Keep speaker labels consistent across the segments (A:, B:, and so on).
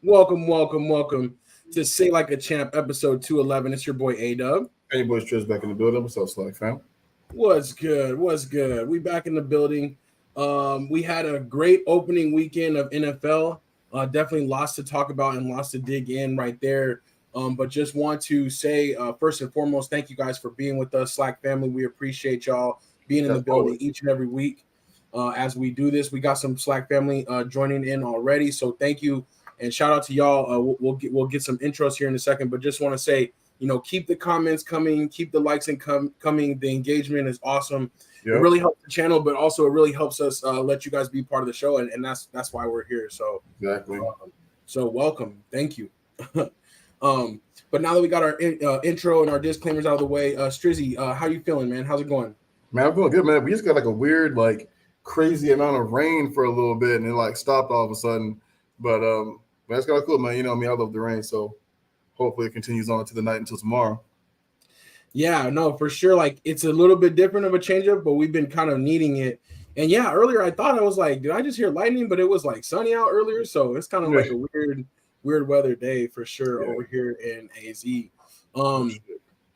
A: Welcome to Say Like a Champ, episode 211. It's your boy A-Dub.
B: Hey, boys, Trish back in the building. What's up, SLAC fam?
A: What's good? We back in the building. We had a great opening weekend of NFL. Definitely lots to talk about and lots to dig in right there. But just want to say, first and foremost, thank you guys for being with us, SLAC family. We appreciate y'all being in the building each and every week. As we do this, we got some SLAC family joining in already. So thank you. And shout out to y'all. We'll get some intros here in a second, but just want to say, keep the comments coming, keep the likes and coming. The engagement is awesome. Yep. It really helps the channel, but also it really helps us let you guys be part of the show, and that's why we're here. So
B: exactly.
A: So welcome, thank you. But now that we got our intro and our disclaimers out of the way, Strizzy, how you feeling, man? How's it going?
B: Man, I'm feeling good, man. We just got like a weird, crazy amount of rain for a little bit, and it stopped all of a sudden. But that's kind of cool, man. You know me, I love the rain, so hopefully it continues on to the night until tomorrow.
A: Yeah, no, for sure. It's a little bit different of a changeup, but we've been kind of needing it. And yeah, earlier I thought I was like, did I just hear lightning? But it was sunny out earlier, so it's kind of like a weird weather day for sure over here in AZ.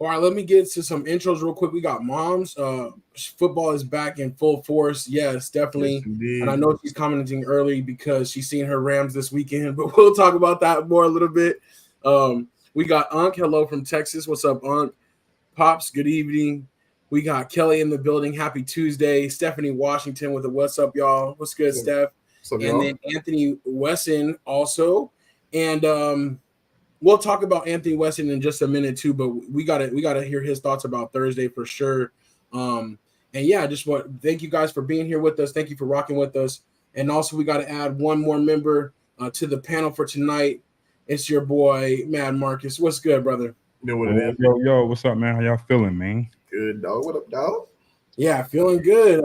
A: All right, let me get to some intros real quick. We got Moms. Football is back in full force. Yes, definitely. Yes, and I know she's commenting early because she's seen her Rams this weekend, but we'll talk about that more a little bit. We got Unc. Hello from Texas. What's up, Unc? Pops, good evening. We got Kelly in the building. Happy Tuesday. Stephanie Washington with a what's up, y'all? What's good, Steph?
B: What's up,
A: and
B: y'all?
A: Then Anthony Wesson also. And we'll talk about Anthony Wesson in just a minute too, but we gotta hear his thoughts about Thursday for sure. And yeah, thank you guys for being here with us. Thank you for rocking with us. And also we got to add one more member to the panel for tonight. It's your boy Mad Marcus. What's good, brother?
B: You know what it is.
C: Yo, what's up, man? How y'all feeling, man?
B: Good, dog. What up, dog?
A: Yeah, feeling good.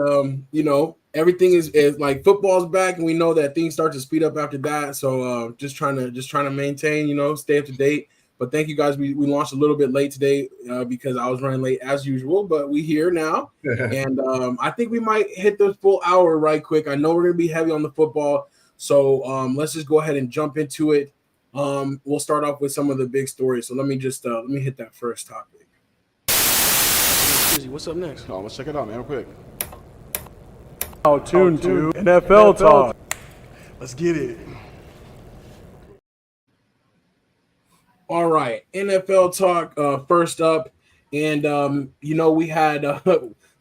A: Everything is like football's back, and we know that things start to speed up after that. So just trying to maintain, stay up to date. But thank you guys. We launched a little bit late today because I was running late as usual, but we here now. And I think we might hit the full hour right quick. I know we're gonna be heavy on the football, so let's just go ahead and jump into it. We'll start off with some of the big stories. So let me hit that first topic. What's up next?
B: Oh, let's check it out, man, real quick.
A: Tune to NFL Talk.
B: Let's get it.
A: All right, NFL Talk first up. And, we had,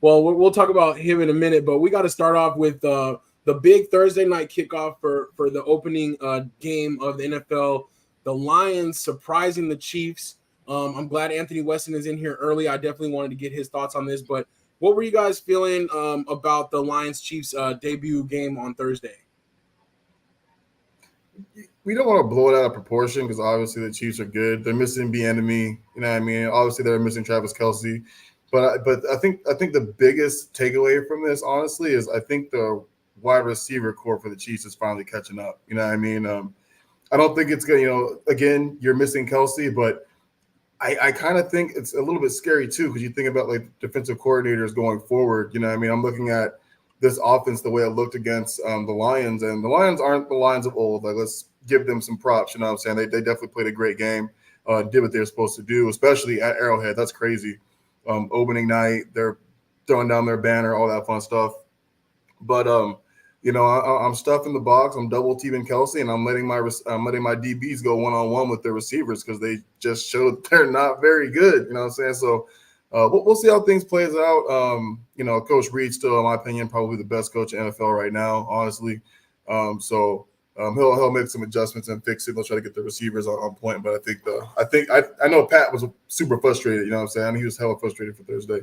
A: we'll talk about him in a minute, but we got to start off with the big Thursday night kickoff for the opening game of the NFL. The Lions surprising the Chiefs. I'm glad Anthony Weston is in here early. I definitely wanted to get his thoughts on this, but what were you guys feeling about the Lions-Chiefs debut game on Thursday?
B: We don't want to blow it out of proportion because obviously the Chiefs are good. They're missing Bieniemy, you know what I mean? Obviously they're missing Travis Kelce, but I think the biggest takeaway from this, honestly, is I think the wide receiver core for the Chiefs is finally catching up. You know what I mean? I don't think it's good. Again, you're missing Kelce, but I kind of think it's a little bit scary too because you think about defensive coordinators going forward. You know what I mean? I'm looking at this offense the way it looked against the Lions, and the Lions aren't the Lions of old. Let's give them some props. You know what I'm saying? They definitely played a great game, did what they're supposed to do, especially at Arrowhead. That's crazy. Opening night, they're throwing down their banner, all that fun stuff. But I'm stuffing the box. I'm double teaming Kelce, and I'm letting my DBs go one-on-one with their receivers because they just showed they're not very good. You know what I'm saying? So we'll see how things plays out. Coach Reed's still, in my opinion, probably the best coach in NFL right now, honestly. He'll make some adjustments and fix it. He'll try to get the receivers on point. But I know Pat was super frustrated. You know what I'm saying? I mean, he was hella frustrated for Thursday.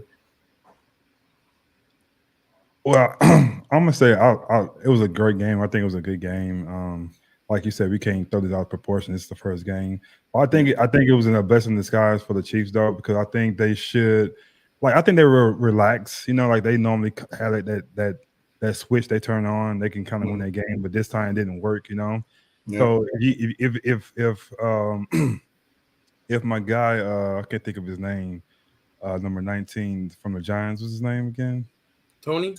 C: Well, I'm gonna say it was a great game. I think it was a good game. Like you said, we can't throw this out of proportion. It's the first game. I think it was a blessing in disguise for the Chiefs, though, because I think they should, I think they were relaxed. They normally have that switch they turn on. They can kind of win that game, but this time it didn't work. Yeah. So if my guy, I can't think of his name, number 19 from the Giants, what's his name again?
A: Tony?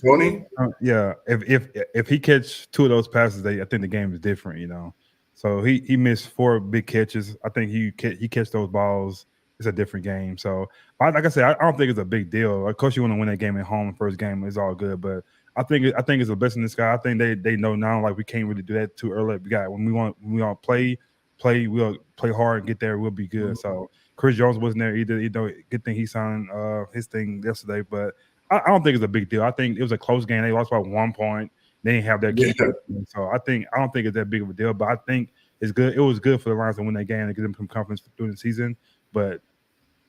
C: Yeah. If he catch two of those passes, I think the game is different, So he missed 4 big catches. I think he catch those balls. It's a different game. So, like I said, I don't think it's a big deal. Of course, you want to win that game at home. The first game is all good, but I think it's a blessing in disguise. I think they know now, like, we can't really do that too early. When we want to play, we'll play hard and get there. We'll be good. So Chris Jones wasn't there either. Good thing he signed his thing yesterday, but I don't think it's a big deal. I think it was a close game. They lost by 1 point. They didn't have that key. So I don't think it's that big of a deal. But I think it's good. It was good for the Lions to win that game and get them some confidence during the season. But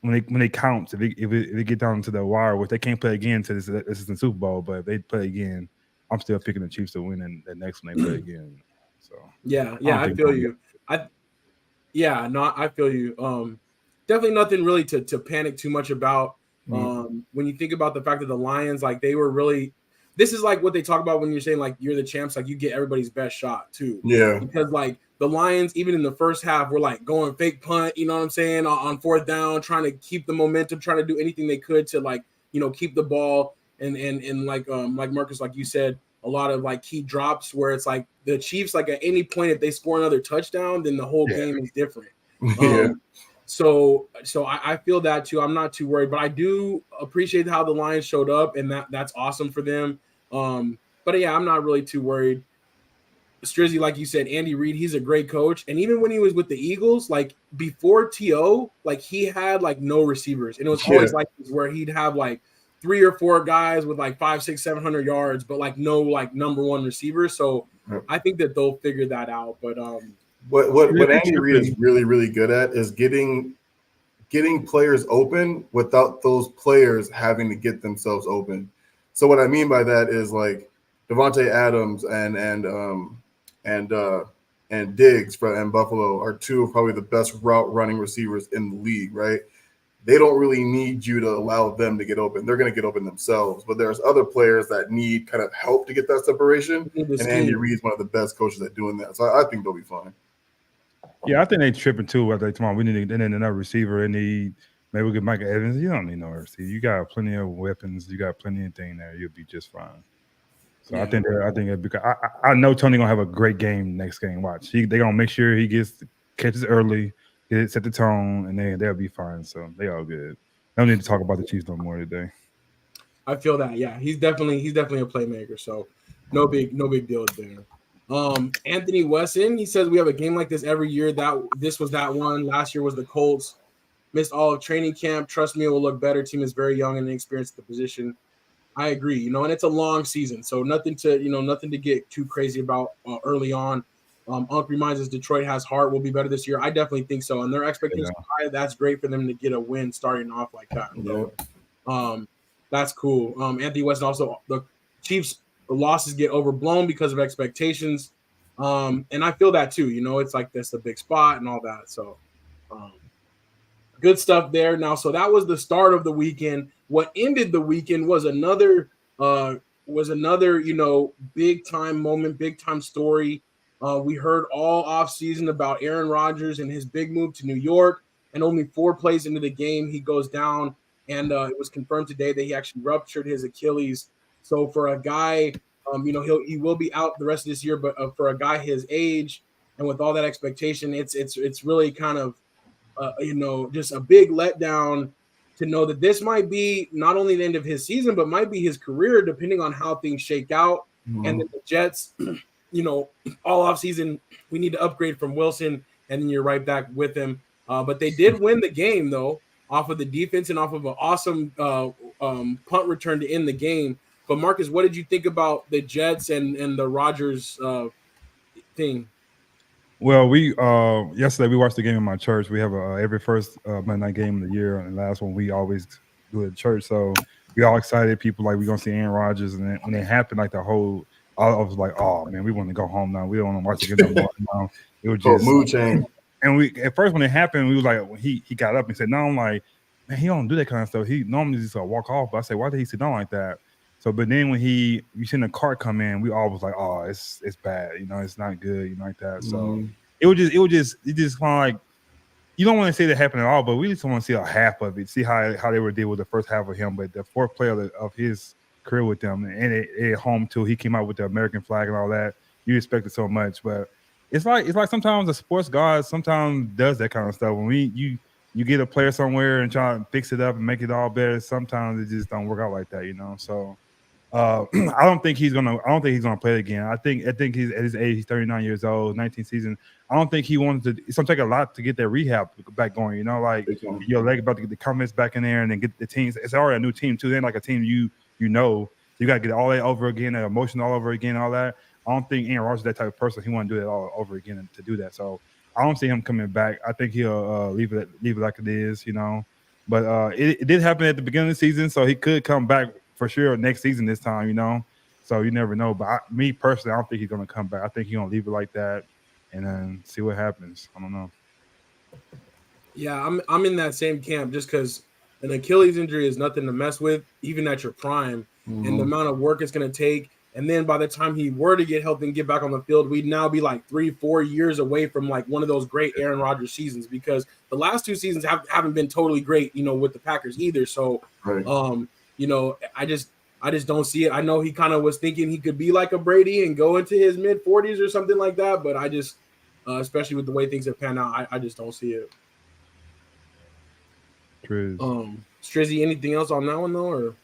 C: when they count, if they get down to the wire, which they can't play again to this is the Super Bowl, but if they play again, I'm still picking the Chiefs to win in the next one they play again. So
A: I feel you. I feel you. Definitely nothing really to panic too much about. When you think about the fact that the Lions, like, they were really, this is like what they talk about when you're saying, like, you're the champs, like, you get everybody's best shot too.
B: Yeah.
A: Because, like, the Lions, even in the first half, were like going fake punt, you know what I'm saying, on 4th down, trying to keep the momentum, trying to do anything they could to, like, keep the ball and like Marcus, like you said, a lot of, like, key drops where it's like the Chiefs, like, at any point, if they score another touchdown, then the whole game is different. So I feel that too. I'm not too worried, but I do appreciate how the Lions showed up, and that's awesome for them. But yeah, I'm not really too worried. Strizzy, like you said, Andy Reid, he's a great coach. And even when he was with the Eagles, like, before TO, like, he had, like, no receivers. And it was always like this, where he'd have, like, 3 or 4 guys with, like, 500, 600, 700 yards, but, like, no, like, number one receiver. So I think that they'll figure that out. But
B: what Andy Reid is really, really good at is getting players open without those players having to get themselves open. So what I mean by that is, like, Devontae Adams and Diggs and Buffalo are 2 of probably the best route running receivers in the league, right? They don't really need you to allow them to get open. They're going to get open themselves. But there's other players that need kind of help to get that separation. And Andy Reid's one of the best coaches at doing that. So I think they'll be fine.
C: Yeah, I think they tripping too. Whether tomorrow we need another receiver, maybe we get Michael Evans. You don't need no receiver. You got plenty of weapons. You got plenty of things there. You'll be just fine. So I think because I know Tony gonna have a great game next game. Watch, they gonna make sure he catches early, set the tone, and they'll be fine. So they all good. Don't need to talk about the Chiefs no more today.
A: I feel that. Yeah, he's definitely a playmaker. So no big deal there. Anthony Wesson, he says we have a game like this every year. This was that one. Last year was the Colts. Missed all of training camp. Trust me, it will look better. Team is very young and inexperienced at the position. I agree, and it's a long season, so nothing to get too crazy about early on. Unc reminds us Detroit has heart, will be better this year. I definitely think so, and their expectations are high. That's great for them to get a win starting off like that. So, that's cool. Anthony Weston, also, the Chiefs' losses get overblown because of expectations, and I feel that too. It's like that's the big spot and all that. So, good stuff there. Now, so that was the start of the weekend. What ended the weekend was another big time moment, big time story. We heard all offseason about Aaron Rodgers and his big move to New York, and only 4 plays into the game, he goes down, and it was confirmed today that he actually ruptured his Achilles. So for a guy, he will be out the rest of this year, but for a guy his age and with all that expectation, it's really kind of just a big letdown to know that this might be not only the end of his season, but might be his career, depending on how things shake out. And then the Jets, all offseason, we need to upgrade from Wilson, and then you're right back with him. But they did win the game, though, off of the defense and off of an awesome punt return to end the game. But, Marcus, what did you think about the Jets and the Rodgers thing?
C: Well, we yesterday we watched the game in my church. We have every first Monday night game of the year, and the last one we always do at church. So we all excited. People like we're gonna see Aaron Rodgers, and then when it happened, like I was like, oh man, we want to go home now. We don't want to watch it again now. It was just
B: mood change.
C: And we at first when it happened, we was like, when he got up and said, no, I'm like, man, he don't do that kind of stuff. He normally just walk off. But I said, why did he sit down like that? So, but then when you seen the car come in, we all was like, "Oh, it's bad, it's not good, like that." So it was just kind of like you don't want to say that happened at all, but we just want to see a half of it, see how they were deal with the first half of him. But the fourth play of his career with them, and it home too, he came out with the American flag and all that. You expected so much, but it's like sometimes the sports god sometimes does that kind of stuff. When you get a player somewhere and try to fix it up and make it all better, sometimes it just don't work out like that, you know. So I don't think he's gonna play again. I think he's at his age, he's 39 years old, 19 season. I don't think he wanted to. It's gonna take a lot to get that rehab back going. You know, like your leg about to get the confidence back in there and then get the teams. It's already a new team too. Then like a team you know, so you got to get all that over again, the emotion all over again, all that. I don't think Aaron Rodgers is that type of person. He want to do it all over again to do that. So I don't see him coming back. I think he'll leave it like it is, you know. But it did happen at the beginning of the season, so he could come back for sure next season this time, you know. So you never know. But me personally, I don't think he's going to come back. I think he's going to leave it like that and then see what happens. I don't know.
A: Yeah, I'm in that same camp just because an Achilles injury is nothing to mess with, even at your prime, and the amount of work it's going to take. And then by the time he were to get healthy and get back on the field, we'd now be like 3-4 years away from like one of those great Aaron Rodgers seasons, because the last two seasons haven't been totally great, you know, with the Packers either. So, you know, I just don't see it. I know he kind of was thinking he could be like a Brady and go into his mid 40s or something like that, but I just, especially with the way things have panned out, I just don't see it. Strizzy, anything else on that one though, or?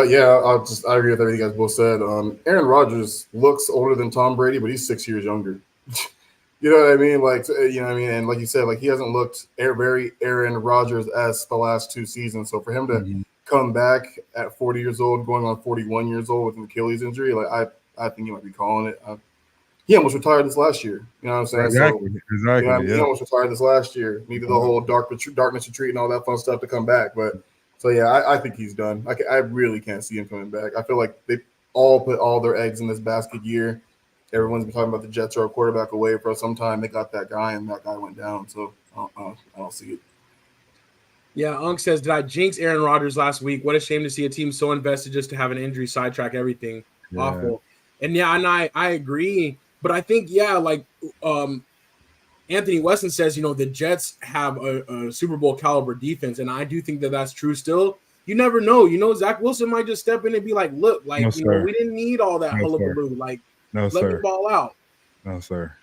B: Yeah, I agree with everything you guys both said. Aaron Rodgers looks older than Tom Brady, but he's 6 years younger. You know what I mean? Like, you know what I mean? And like you said, like he hasn't looked very Aaron Rodgers-esque the last two seasons. So for him to come back at 40 years old, going on 41 years old with an Achilles injury, like I think you might be calling it. He almost retired this last year. You know what I'm saying?
C: Exactly.
B: You know, I mean, he almost retired this last year. Needed the whole darkness retreat and all that fun stuff to come back, but. So, yeah, I think he's done. I really can't see him coming back. I feel like they all put all their eggs in this basket year. Everyone's been talking about the Jets are a quarterback away for some time. They got that guy, and that guy went down. So, I don't see it.
A: Yeah, Unk says, did I jinx Aaron Rodgers last week? What a shame to see a team so invested just to have an injury sidetrack everything. Yeah. Awful. And, yeah, and I agree. But I think, yeah, like Anthony Weston says, you know, the Jets have a Super Bowl caliber defense, and I do think that that's true still. You never know. You know, Zach Wilson might just step in and be like, look, like, you know, we didn't need all that hullabaloo. Like, let me ball out.
C: No, sir.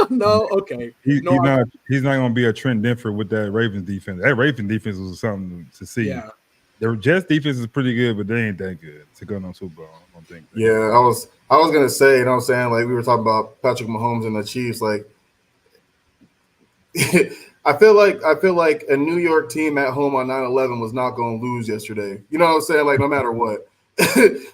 A: No? Okay.
C: He's not going to be a Trent Dilfer with that Ravens defense. That Ravens defense was something to see. Yeah. The Jets defense is pretty good, but they ain't that good to go on Super Bowl. I don't think.
B: Yeah, I was going to say, you know what I'm saying? Like, we were talking about Patrick Mahomes and the Chiefs, like, I feel like a New York team at home on 9/11 was not going to lose yesterday. You know what I'm saying? Like, no matter what.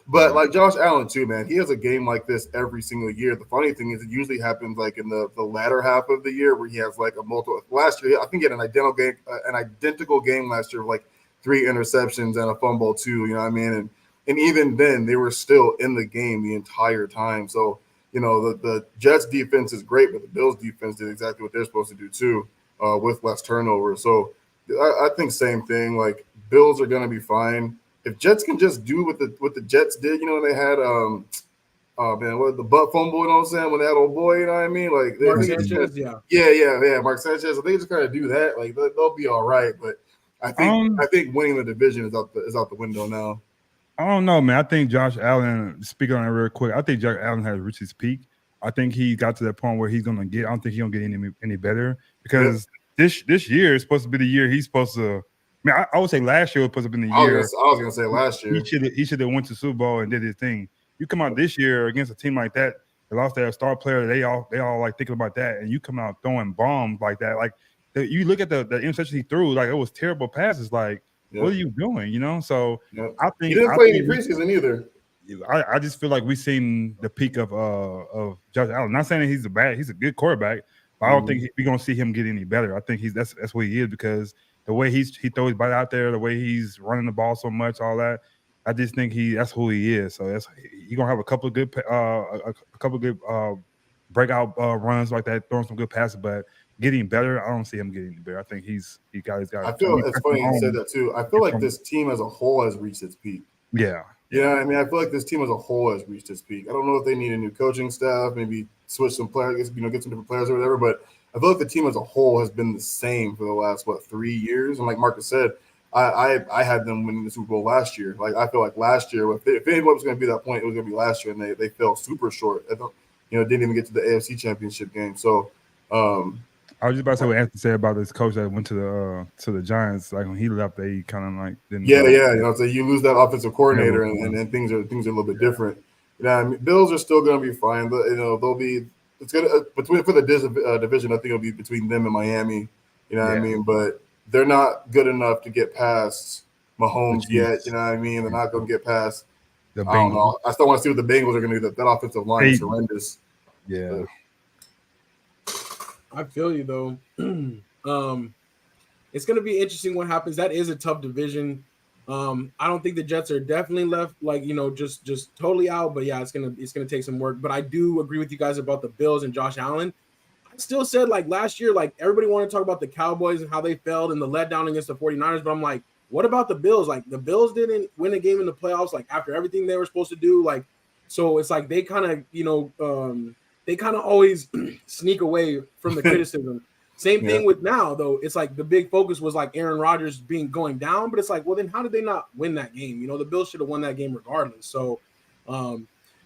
B: But like Josh Allen too, man, he has a game like this every single year. The funny thing is, it usually happens like in the latter half of the year where he has like a multiple. Last year, I think he had an identical game last year, like 3 interceptions and a fumble too. You know what I mean? And even then, they were still in the game the entire time. So. You know, the Jets defense is great, but the Bills defense did exactly what they're supposed to do too, with less turnover. So I think same thing. Like Bills are going to be fine if Jets can just do what the Jets did. You know, when they had what the butt fumble. You know what I'm saying? When they had old boy, you know what I mean? Like
A: Mark Sanchez,
B: yeah, Mark Sanchez. If they just kind of do that, like they'll be all right. But I think winning the division is out the window now.
C: I don't know, man. I think Josh Allen, speaking on that real quick, I think Josh Allen has reached his peak. I think he got to that point where he's going to get – I don't think he's going to get any better because this year is supposed to be the year he's supposed to – I mean, I would say last year was supposed to be the year.
B: I was going to say last year.
C: He should have went to Super Bowl and did his thing. You come out this year against a team like that, they lost their star player. They all like thinking about that, and you come out throwing bombs like that. Like you look at the interception he threw, like it was terrible passes. Like, what are you doing? You know, so I think
B: he didn't play any preseason either.
C: I just feel like we've seen the peak of Josh Allen. Not saying that he's a good quarterback, but I don't think we're gonna see him get any better. I think that's what he is because the way he throws his body out there, the way he's running the ball so much, all that. I just think that's who he is. So he's gonna have a couple of good breakout runs like that, throwing some good passes, but getting better, I don't see him getting better. I think he's got.
B: I feel it's funny you said that too. I feel like this team as a whole has reached its peak.
C: Yeah.
B: You know what I mean? I feel like this team as a whole has reached its peak. I don't know if they need a new coaching staff, maybe switch some players, get some different players or whatever, but I feel like the team as a whole has been the same for the last, 3 years? And like Marcus said, I had them winning the Super Bowl last year. Like, I feel like last year, if anybody was going to be that point, it was going to be last year, and they fell super short. didn't even get to the AFC Championship game. So.
C: I was just about to say what Anthony said about this coach that went to the Giants. Like when he left, they kind of like didn't.
B: Yeah. So you lose that offensive coordinator, and things are a little bit different. I mean, Bills are still going to be fine. They'll be. It's gonna for the division. I think it'll be between them and Miami. What I mean? But they're not good enough to get past Mahomes yet. You know what I mean? They're not going to get past. I don't know. I still want to see what the Bengals are going to do. That offensive line is horrendous.
C: Yeah.
A: I feel you though. It's going to be interesting what happens. That is a tough division. I don't think the Jets are definitely left just totally out, but yeah, it's gonna take some work. But I do agree with you guys about the Bills and Josh Allen. I still said like last year, like everybody wanted to talk about the Cowboys and how they failed and the letdown against the 49ers, but I'm like, what about the Bills? Like the Bills didn't win a game in the playoffs, like after everything they were supposed to do. Like, so it's like they kind of always sneak away from the criticism. Same thing with now, though. It's like the big focus was like Aaron Rodgers going down, but it's like, well, then how did they not win that game? The Bills should have won that game regardless. So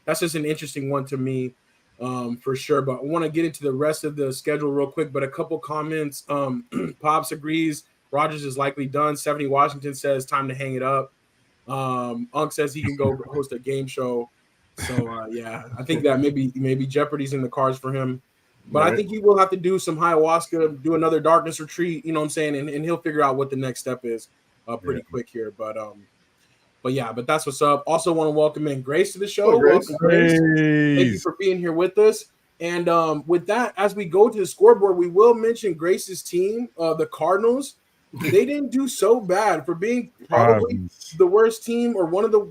A: that's just an interesting one to me for sure. But I want to get into the rest of the schedule real quick. But a couple comments. Pops agrees Rodgers is likely done. 70 Washington says time to hang it up. Unc says he can go host a game show. So, yeah, I think that maybe Jeopardy's in the cards for him. But I think he will have to do some ayahuasca, do another darkness retreat, you know what I'm saying? And he'll figure out what the next step is pretty quick here. But that's what's up. Also want to welcome in Grace to the show. Welcome, Grace. Thank you for being here with us. And with that, as we go to the scoreboard, we will mention Grace's team, the Cardinals. They didn't do so bad for being probably the worst team or one of the,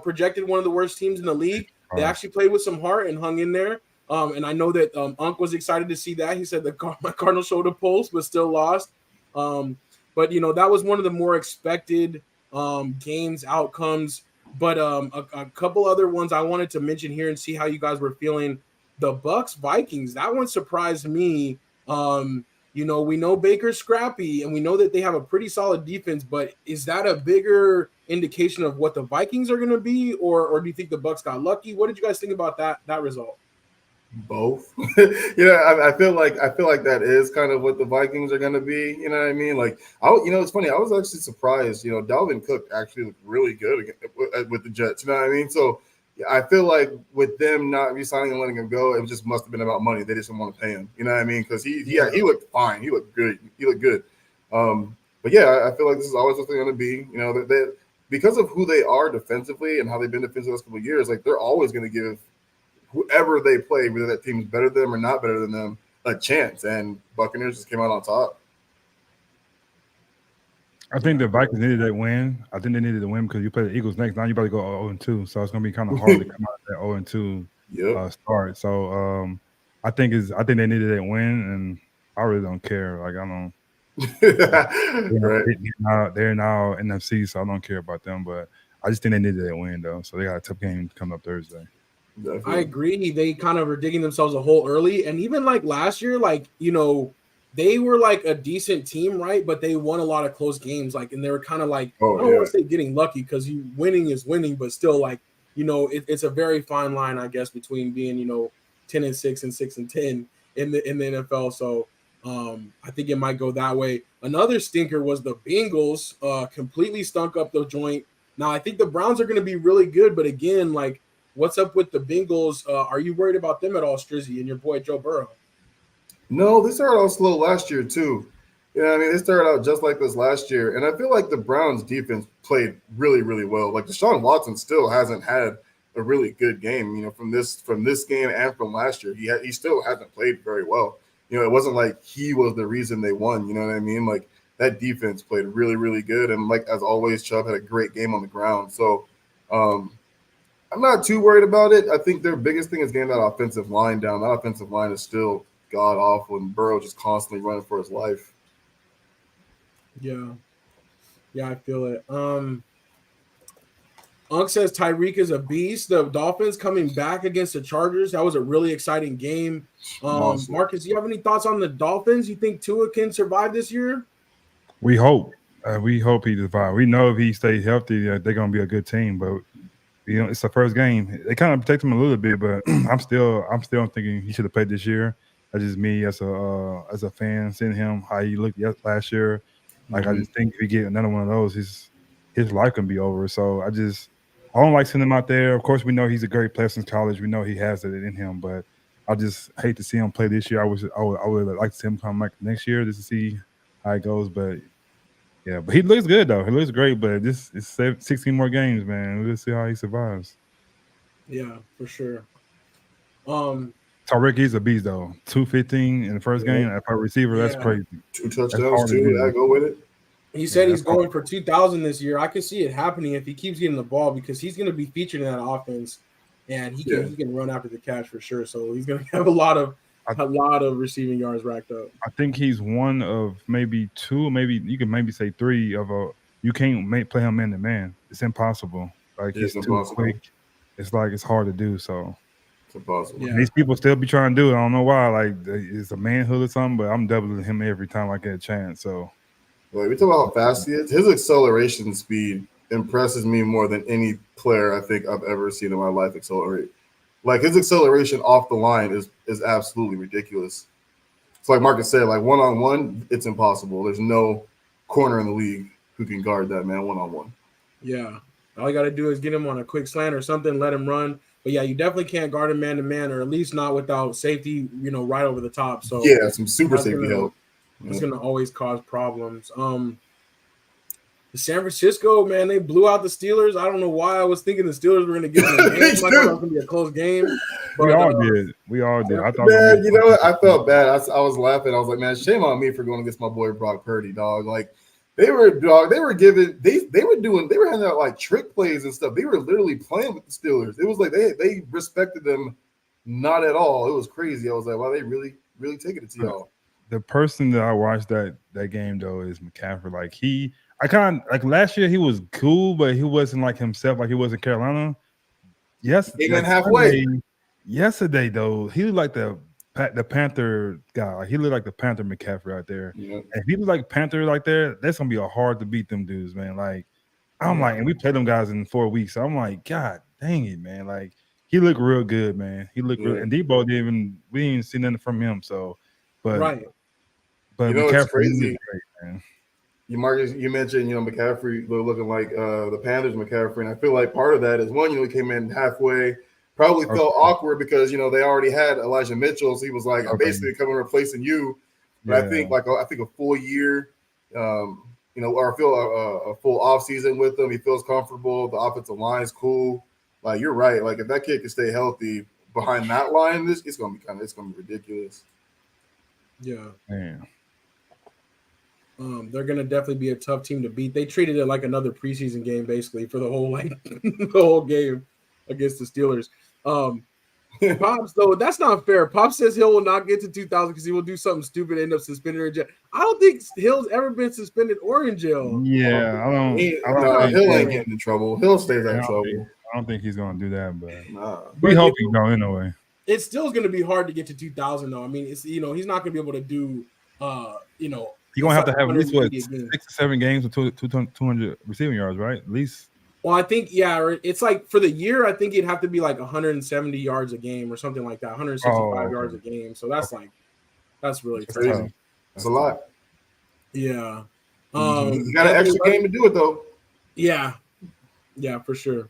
A: projected one of the worst teams in the league. They actually played with some heart and hung in there. And I know that Unc was excited to see that. He said my Cardinals showed a pulse, but still lost. But, that was one of the more expected games, outcomes. But a couple other ones I wanted to mention here and see how you guys were feeling. The Bucks-Vikings, that one surprised me. We know Baker's scrappy, and we know that they have a pretty solid defense, but is that a bigger indication of what the Vikings are going to be, or do you think the Bucks got lucky? What did you guys think about that result?
B: Both. I feel like that is kind of what the Vikings are going to be. You know what I mean? Like, it's funny. I was actually surprised. Dalvin Cook actually looked really good with the Jets. You know what I mean? So I feel like with them not re-signing and letting him go, it just must have been about money. They just didn't want to pay him. You know what I mean? Because he looked fine. He looked good. But yeah, I feel like this is always what they're going to be. They because of who they are defensively and how they've been defensively the last couple of years. Like they're always going to give whoever they play, whether that team is better than them or not better than them, a chance. And Buccaneers just came out on top.
C: I think the Vikings needed that win. I think they needed to win because you play the Eagles next. Now you about to go 0-2, so it's going to be kind of hard to come out of that 0-2 start. So I think they needed that win, and I really don't care. Like I don't. They're now NFC, so I don't care about them. But I just think they needed that win though. So they got a tough game coming up Thursday.
A: Definitely. I agree. They kind of were digging themselves a hole early. And even like last year, they were like a decent team, right? But they won a lot of close games. And they were kind of like, I don't want to say getting lucky because winning is winning, but still it's a very fine line, I guess, between being, 10-6 and 6-10 in the NFL. So I think it might go that way. Another stinker was the Bengals completely stunk up the joint. Now I think the Browns are going to be really good, but again, what's up with the Bengals? Are you worried about them at all, Strizzy, and your boy Joe Burrow?
B: No, they started out slow last year too. They started out just like this last year, and I feel like the Browns defense played really, really well. Like Deshaun Watson still hasn't had a really good game. From this game and from last year, he still hasn't played very well. It wasn't like he was the reason they won. You know what I mean? Like that defense played really, really good, and like as always, Chubb had a great game on the ground. So. I'm not too worried about it. I think their biggest thing is getting that offensive line down. That offensive line is still god awful, and Burrow just constantly running for his life.
A: Yeah, I feel it. Unc says Tyreek is a beast. The Dolphins coming back against the Chargers. That was a really exciting game. Marcus, do you have any thoughts on the Dolphins? You think Tua can survive this year?
C: We hope. We hope he survives. We know if he stays healthy, they're going to be a good team, but It's the first game. They kind of protect him a little bit, but I'm still thinking he should have played this year. That's just me as a fan, seeing him how he looked last year. Like I just think if he get another one of those, his life can be over. So I don't like sending him out there. Of course, we know he's a great player since college. We know he has it in him, but I just hate to see him play this year. I would like to see him come back next year just to see how it goes. But yeah, but he looks good though. He looks great. But this is 16 more games, man. We'll see how he survives.
A: Yeah, for sure.
C: Tyreek is a beast though. 215 in the first game. If a receiver, that's crazy.
B: 2 touchdowns too. I go with it.
A: He said he's going for 2,000 this year. I can see it happening if he keeps getting the ball because he's going to be featured in that offense, and he can run after the catch for sure. So he's going to have a lot of receiving yards racked up.
C: I think he's one of maybe two, maybe you can maybe say three of a. You can't play him man to man. It's impossible. Like he's too quick. It's like it's hard to do. So
B: it's impossible.
C: Yeah. These people still be trying to do it. I don't know why. Like it's a manhood or something, but I'm doubling him every time I get a chance. So.
B: Like, we talk about how fast he is. His acceleration speed impresses me more than any player I think I've ever seen in my life accelerate. Like his acceleration off the line is absolutely ridiculous. It's like Marcus said, like one-on-one, it's impossible. There's no corner in the league who can guard that man one-on-one.
A: Yeah. All you got to do is get him on a quick slant or something, let him run. But yeah, you definitely can't guard him man-to-man, or at least not without safety, right over the top. So
B: yeah, some super safety help.
A: It's going to always cause problems. The San Francisco, man, they blew out the Steelers. I don't know why I was thinking the Steelers were going to get the game. Like it was going to be a close game. But,
C: we all did. I thought,
B: man, you know what? I felt bad. I was laughing. I was like, man, shame on me for going against my boy Brock Purdy, dog. Like they were handing out like trick plays and stuff. They were literally playing with the Steelers. It was like they respected them not at all. It was crazy. I was like, wow, they really taking it to y'all.
C: The person that I watched that game though is McCaffrey. Like I kind of like last year he was cool, but he wasn't like himself. Like he was in Carolina. Yes,
B: he went halfway.
C: Yesterday though, he looked like the Panther guy. Like, he looked like the Panther McCaffrey out there. Yeah. And if he looked like Panther like there, that's gonna be hard to beat them dudes, man. Like I'm like, and we played them guys in 4 weeks. So I'm like, God dang it, man. Like he looked real good, man. He looked real, and Debo we didn't see nothing from him. So, but
A: right.
B: But it's crazy. Great, man. You mentioned, McCaffrey looking like the Panthers McCaffrey, and I feel like part of that is one, he came in halfway, probably felt awkward because they already had Elijah Mitchell, so he was like, I'm basically coming replacing you. But I think a full year, or I feel a full off season with him, he feels comfortable. The offensive line is cool. Like you're right. Like if that kid can stay healthy behind that line, it's gonna be ridiculous.
A: Yeah.
C: Man.
A: They're gonna definitely be a tough team to beat. They treated it like another preseason game, basically, for the whole the whole game against the Steelers. Pops, though, that's not fair. Pops says Hill will not get to 2,000 because he will do something stupid, and end up suspended or in jail. I don't think Hill's ever been suspended or in jail.
C: Yeah, I don't
B: Hill ain't getting in trouble. Hill stays out of trouble.
C: I don't think he's gonna do that, but we hope he don't anyway.
A: It still is going to be hard to get to 2,000, though. I mean, it's he's not going to be able to do
C: You're gonna have to have at least 6 to 7 games with 200 receiving yards, right? At least.
A: Well, I think it's like for the year, I think it'd have to be like 170 yards a game or something like that, 165 yards a game. So that's that's really crazy.
B: That's a lot.
A: Yeah.
B: You got an extra game to do it though.
A: Yeah, for sure.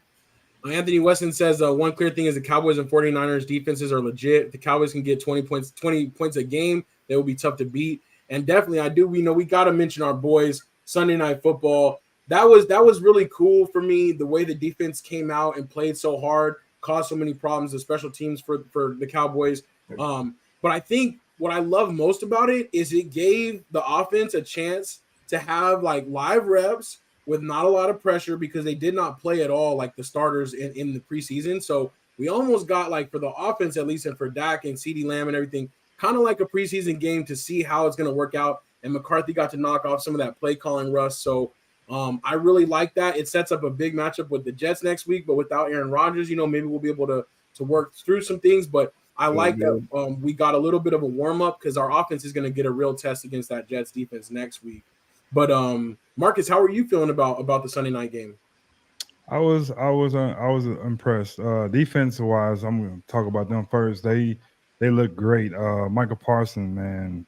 A: Anthony Weston says one clear thing is the Cowboys and 49ers defenses are legit. If the Cowboys can get 20 points a game, they will be tough to beat. And definitely, we got to mention our boys Sunday Night Football. That was really cool for me. The way the defense came out and played so hard, caused so many problems, the special teams for the Cowboys. But I think what I love most about it is it gave the offense a chance to have like live reps with not a lot of pressure because they did not play at all like the starters in the preseason. So we almost got like for the offense, at least, and for Dak and CeeDee Lamb and everything, kind of like a preseason game to see how it's going to work out. And McCarthy got to knock off some of that play calling rust. So I really like that. It sets up a big matchup with the Jets next week, but without Aaron Rodgers, maybe we'll be able to work through some things. But I like that we got a little bit of a warm up because our offense is going to get a real test against that Jets defense next week. But Marcus, how are you feeling about the Sunday night game?
C: I was impressed. Defense wise, I'm gonna talk about them first. They look great. Michael Parsons, man,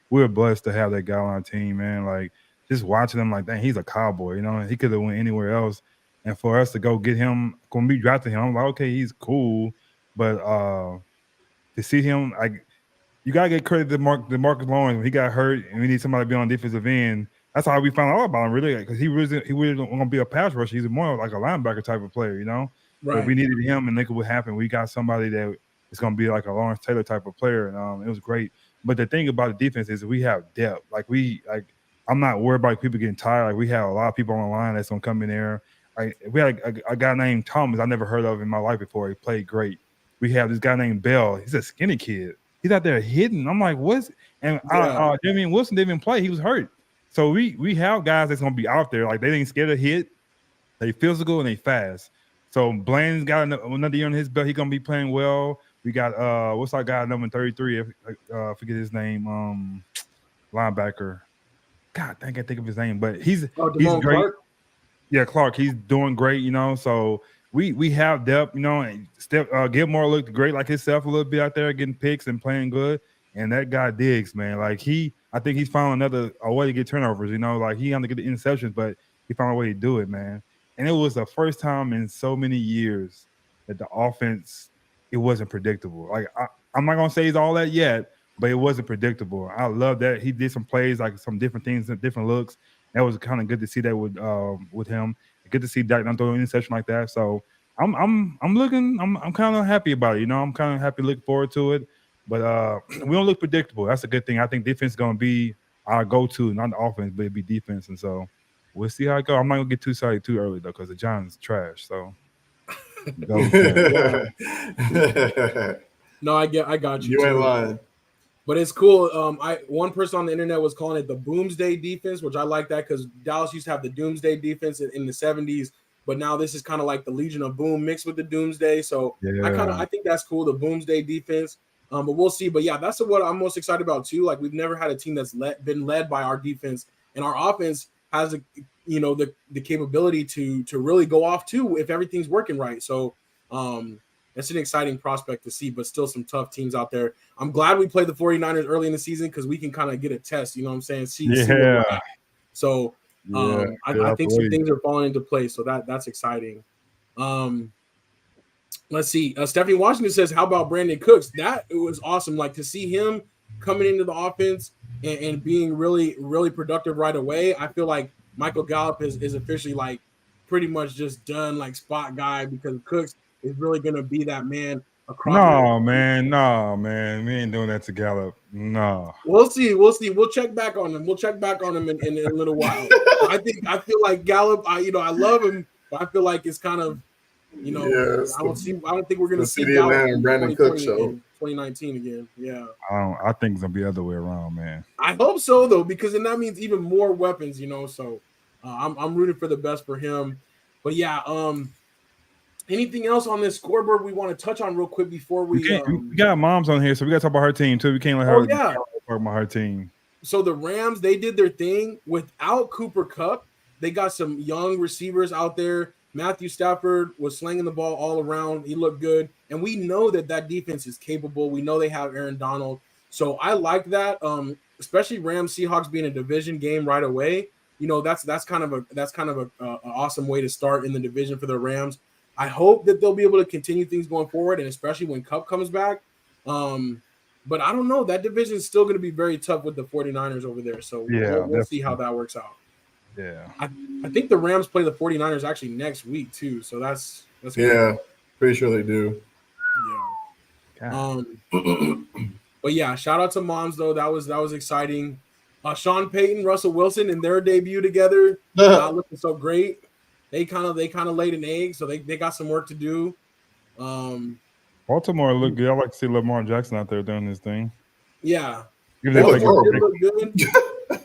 C: we're blessed to have that guy on our team, man. Like just watching him, like, dang, he's a cowboy. You know, he could have went anywhere else, and for us to go get him, when we drafted him, I'm like, okay, he's cool, but to see him, like, you gotta get credit to Marcus Lawrence when he got hurt, and we need somebody to be on defensive end. That's how we found out about him, really, because he really don't want to be a pass rusher. He's more like a linebacker type of player, you know. But
A: Right.
C: we needed him, and look at what happened. We got somebody that is going to be like a Lawrence Taylor type of player, and it was great. But the thing about the defense is we have depth. I'm not worried about people getting tired. Like, we have a lot of people on the line that's going to come in there. Like, we had a guy named Thomas I never heard of in my life before. He played great. We have this guy named Bell. He's a skinny kid. He's out there hidden. I'm like, what's and Damian Wilson didn't even play. He was hurt. So we have guys that's gonna be out there. Like, they ain't scared of hit. They physical and they fast. So Blaine's got another year on his belt. He's gonna be playing well. We got what's our guy number 33? Forget his name. Linebacker. God, I can't think of his name, but he's great.
A: Clark?
C: Yeah, Clark. He's doing great, you know. So we have depth, you know. And Gilmore looked great like himself a little bit out there, getting picks and playing good. And that guy Diggs, man, like I think he's found a way to get turnovers, you know. Like, he had to get the interceptions, but he found a way to do it, man. And it was the first time in so many years that the offense, it wasn't predictable. Like, I'm not gonna say he's all that yet, but it wasn't predictable. I love that he did some plays, like some different things and different looks. That was kind of good to see that with him. Good to see Dak not throwing an interception like that. So I'm kind of happy about it. You know, I'm kind of happy, looking forward to it. But we don't look predictable. That's a good thing. I think defense is going to be our go-to, not the offense, but it'd be defense. And so we'll see how it goes. I'm not going to get too excited too early, though, because the Giants trash. So
A: No, I got you.
B: You ain't lying.
A: But it's cool. One person on the internet was calling it the Boomsday defense, which I like that because Dallas used to have the Doomsday defense in the 70s, but now this is kind of like the Legion of Boom mixed with the Doomsday. So I think that's cool, the Boomsday defense. But we'll see. But yeah, that's what I'm most excited about too. Like, we've never had a team that's been led by our defense, and our offense has the capability to really go off too if everything's working right. So that's an exciting prospect to see, but still some tough teams out there. I'm glad we played the 49ers early in the season because we can kind of get a test, you know what I'm saying? See where we're at. So I think some things are falling into place. So that's exciting. Let's see. Stephanie Washington says, how about Brandon Cooks? That it was awesome. Like, to see him coming into the offense and being really, really productive right away. I feel like Michael Gallup is officially, like, pretty much just done, like, spot guy, because Cooks is really going to be that man across.
C: No, man. We ain't doing that to Gallup. No.
A: We'll see. We'll check back on him. We'll check back on him in a little while. I feel like Gallup, I love him, but I feel like it's kind of, I don't think we're going to see Gallup in
B: Brandon Cook show.
A: In 2019 again. Yeah.
C: I think it's going to be the other way around, man.
A: I hope so, though, because then that means even more weapons, so I'm rooting for the best for him. But yeah, anything else on this scoreboard we want to touch on real quick before we
C: got Moms on here, so we got to talk about her team too. We can't let her talk about her team.
A: So the Rams, they did their thing without Cooper Kupp. They got some young receivers out there. Matthew Stafford was slinging the ball all around. He looked good. And we know that defense is capable. We know they have Aaron Donald. So I like that, especially Rams Seahawks being a division game right away. That's kind of an awesome way to start in the division for the Rams. I hope that they'll be able to continue things going forward, and especially when Kupp comes back. But I don't know. That division is still going to be very tough with the 49ers over there. So we'll see how that works out.
C: Yeah.
A: I think the Rams play the 49ers actually next week too. So that's
B: cool. Pretty sure they do.
A: Yeah. But yeah, shout out to Moms though. That was exciting. Sean Payton, Russell Wilson in their debut together, not looking so great. They kind of laid an egg, so they got some work to do.
C: Baltimore look good. I like to see Lamar Jackson out there doing his thing.
A: Yeah,
B: they look
A: good.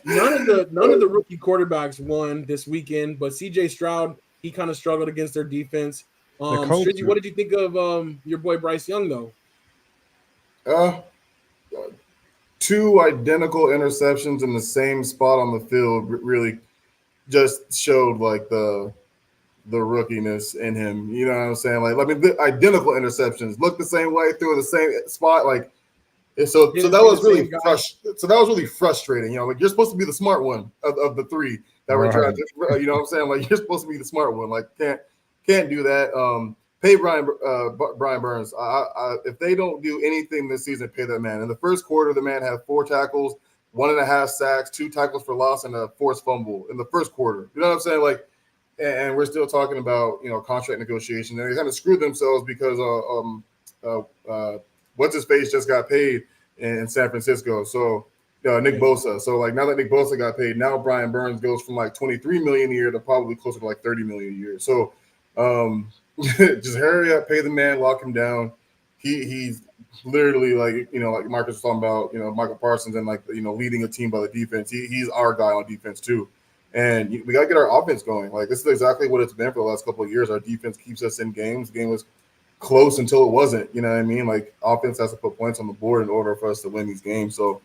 A: None of the rookie quarterbacks won this weekend, but CJ Stroud, he kind of struggled against their defense. Strizzy, what did you think of your boy Bryce Young though?
B: 2 identical interceptions in the same spot on the field really just showed like the the rookiness in him. You know what I'm saying? Like, I mean, the identical interceptions, look the same way, threw the same spot. Like, so that was really so that was really frustrating. You know, like you're supposed to be the smart one of the three that we're trying to. You know what I'm saying? Like you're supposed to be the smart one. Like can't do that. Pay Brian Burns. If they don't do anything this season, pay that man. In the first quarter, the man had 4 tackles, 1.5 sacks, 2 tackles for loss, and a forced fumble in the first quarter. You know what I'm saying? Like, and we're still talking about contract negotiation. And they kind of screwed themselves because what's his face just got paid in San Francisco. So Nick Bosa. So like now that Nick Bosa got paid, now Brian Burns goes from like $23 million a year to probably closer to like $30 million a year. So just hurry up, pay the man, lock him down. He's literally like like Marcus was talking about Michael Parsons and like leading a team by the defense. He's our guy on defense too. And we gotta get our offense going. Like this is exactly what it's been for the last couple of years. Our defense keeps us in games. The game was close until it wasn't. You know what I mean? Like offense has to put points on the board in order for us to win these games. So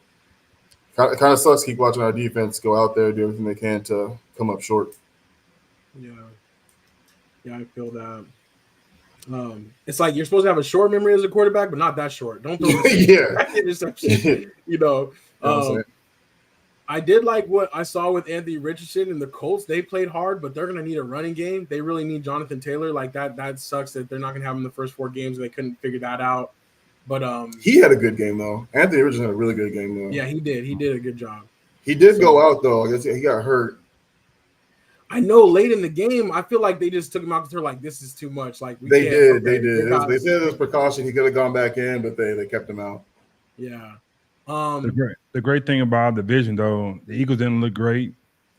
B: it kind of sucks. Keep watching our defense go out there, do everything they can to come up short.
A: Yeah, I feel that. It's like you're supposed to have a short memory as a quarterback, but not that short. Don't throw interception. I did like what I saw with Anthony Richardson and the Colts. They played hard, but they're going to need a running game. They really need Jonathan Taylor. Like that sucks that they're not going to have him in the first 4 games. And they couldn't figure that out. But
B: he had a good game though. Anthony Richardson had a really good game though.
A: Yeah, he did. He did a good job.
B: He did go out though. I guess he got hurt.
A: I know late in the game, I feel like they just took him out because they're like, this is too much. Like
B: they did. They said it was precaution. He could have gone back in, but they kept him out.
A: Yeah.
C: The great thing about the division, though, the Eagles didn't look great.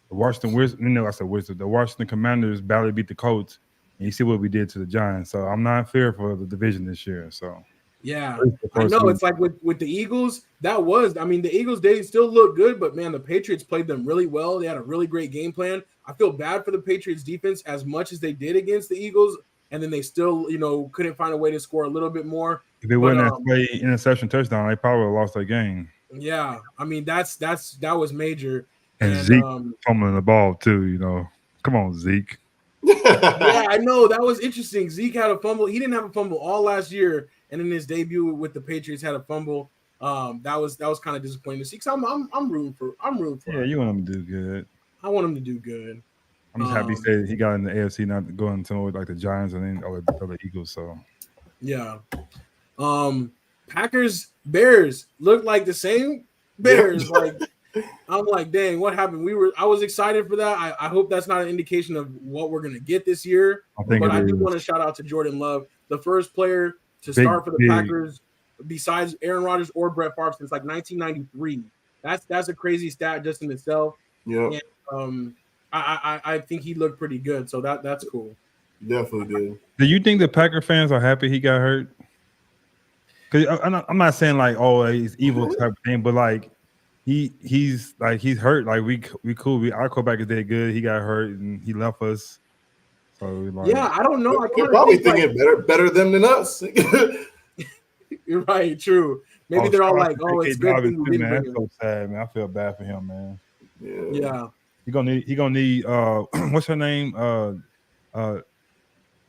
C: The Washington the Washington Commanders badly beat the Colts, and you see what we did to the Giants. So I'm not fair for the division this year. So
A: yeah, I know it's like with the Eagles. The Eagles they still look good, but man, the Patriots played them really well. They had a really great game plan. I feel bad for the Patriots defense as much as they did against the Eagles, and then they still couldn't find a way to score a little bit more.
C: If they wouldn't have played interception touchdown, they probably would have lost that game.
A: Yeah, I mean that was major.
C: And Zeke fumbling the ball too. Come on, Zeke.
A: Yeah, I know that was interesting. Zeke had a fumble. He didn't have a fumble all last year, and in his debut with the Patriots had a fumble. That was kind of disappointing to see. Cause I'm rooting for.
C: Yeah, you want him to do good.
A: I want him to do good.
C: I'm just happy he said he got in the AFC, not going to like the Giants and then the Eagles. So
A: yeah. Packers Bears look like the same Bears. Like I'm like, dang, what happened? I was excited for that. I hope that's not an indication of what we're gonna get this year. But I do want to shout out to Jordan Love, the first player to start for the Packers besides Aaron Rodgers or Brett Favre since like 1993. That's a crazy stat just in itself.
B: Yeah.
A: I think he looked pretty good, so that's cool.
B: Definitely did.
C: Do you think the Packer fans are happy he got hurt? Because I'm not saying like, oh, he's evil type of thing, but like he's hurt. Like we cool. Our quarterback is dead good. He got hurt and he left us. So
A: yeah, I don't know.
B: They're probably thinking better them than us.
A: You're right. True. Maybe they're all like, oh, it's good.
C: Man, that's so sad, man. I feel bad for him, man.
A: Yeah.
C: He gonna need what's her name?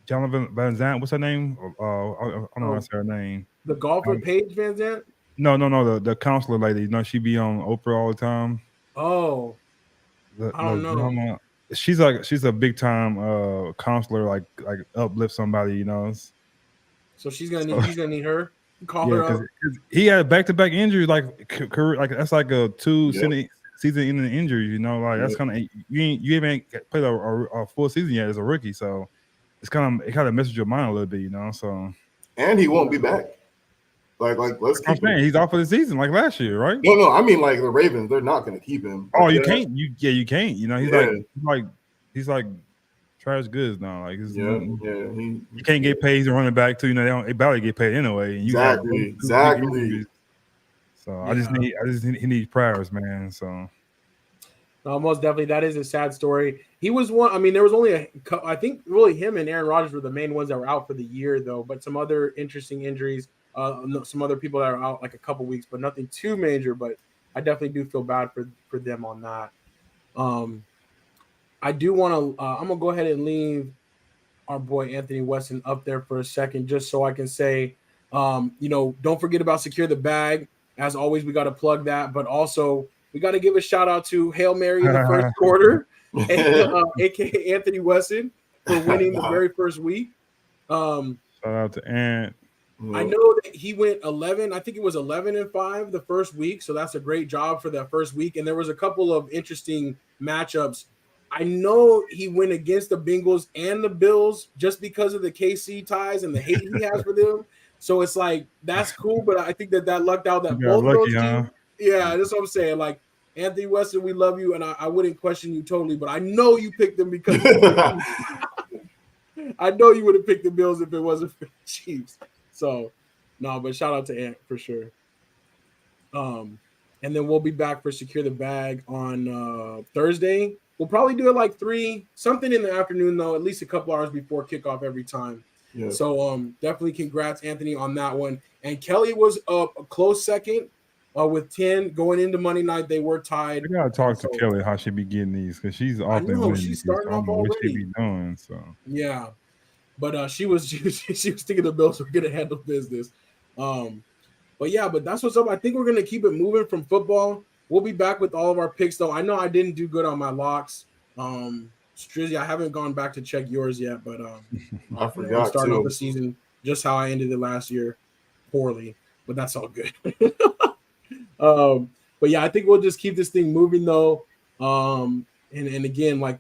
C: Jonathan Van Zant. What's her name? I don't know what's her name.
A: The golfer Paige Van Zant?
C: No, the counselor lady. She be on Oprah all the time.
A: Oh. I don't know.
C: She's a big time counselor, like uplift somebody,
A: So he's gonna need her. Call her up.
C: He had back-to-back injuries, like that's like a 2 season-ending injury. That's kind of you haven't played a full season yet as a rookie, so it kind of messes your mind a little bit, So
B: and he won't be back. Like let's keep him.
C: He's off for the season, like last year, right?
B: No. I mean, like the Ravens, they're not going to keep him.
C: Oh, you can't. You can't. He's like trash goods now. Like he can't get paid. He's a running back too. They barely get paid anyway.
B: Exactly.
C: So he needs prayers, man. So.
A: Most definitely, that is a sad story. He was one. I mean, there was only I think really him and Aaron Rodgers were the main ones that were out for the year, though. But some other interesting injuries. Some other people that are out like a couple weeks, but nothing too major. But I definitely do feel bad for them on that. I do want to. I'm gonna go ahead and leave our boy Anthony Weston up there for a second, just so I can say, don't forget about Secure the Bag. As always, we got to plug that, but also we got to give a shout out to Hail Mary in the first quarter, aka Anthony Weston, for winning the very first week.
C: Shout out to Ant.
A: I know that he went 11. I think it was 11-5 the first week, so that's a great job for that first week. And there was a couple of interesting matchups. I know he went against the Bengals and the Bills just because of the KC ties and the hate he has for them. So it's like that's cool, but I think that lucked out that both
C: lucky,
A: those teams. Yeah, that's what I'm saying. Like Anthony Weston, we love you, and I wouldn't question you totally, but I know you picked them because I know you would have picked the Bills if it wasn't for the Chiefs. So, no, but shout out to Ant for sure. And then we'll be back for Secure the Bag on Thursday. We'll probably do it like 3, something in the afternoon, though, at least a couple hours before kickoff every time. Yeah. So definitely congrats, Anthony, on that one. And Kelly was a close second with 10 going into Monday night. They were tied.
C: I gotta talk to Kelly how she be getting these because she's often winning.
A: She's starting off already.
C: What she be doing, so
A: yeah. But she was thinking the Bills were gonna handle business. But that's what's up. I think we're gonna keep it moving from football. We'll be back with all of our picks, though. I know I didn't do good on my locks. Strizzy, I haven't gone back to check yours yet, but
B: I forgot
A: starting off the season just how I ended it last year, poorly. But that's all good. But yeah, I think we'll just keep this thing moving though. And again, like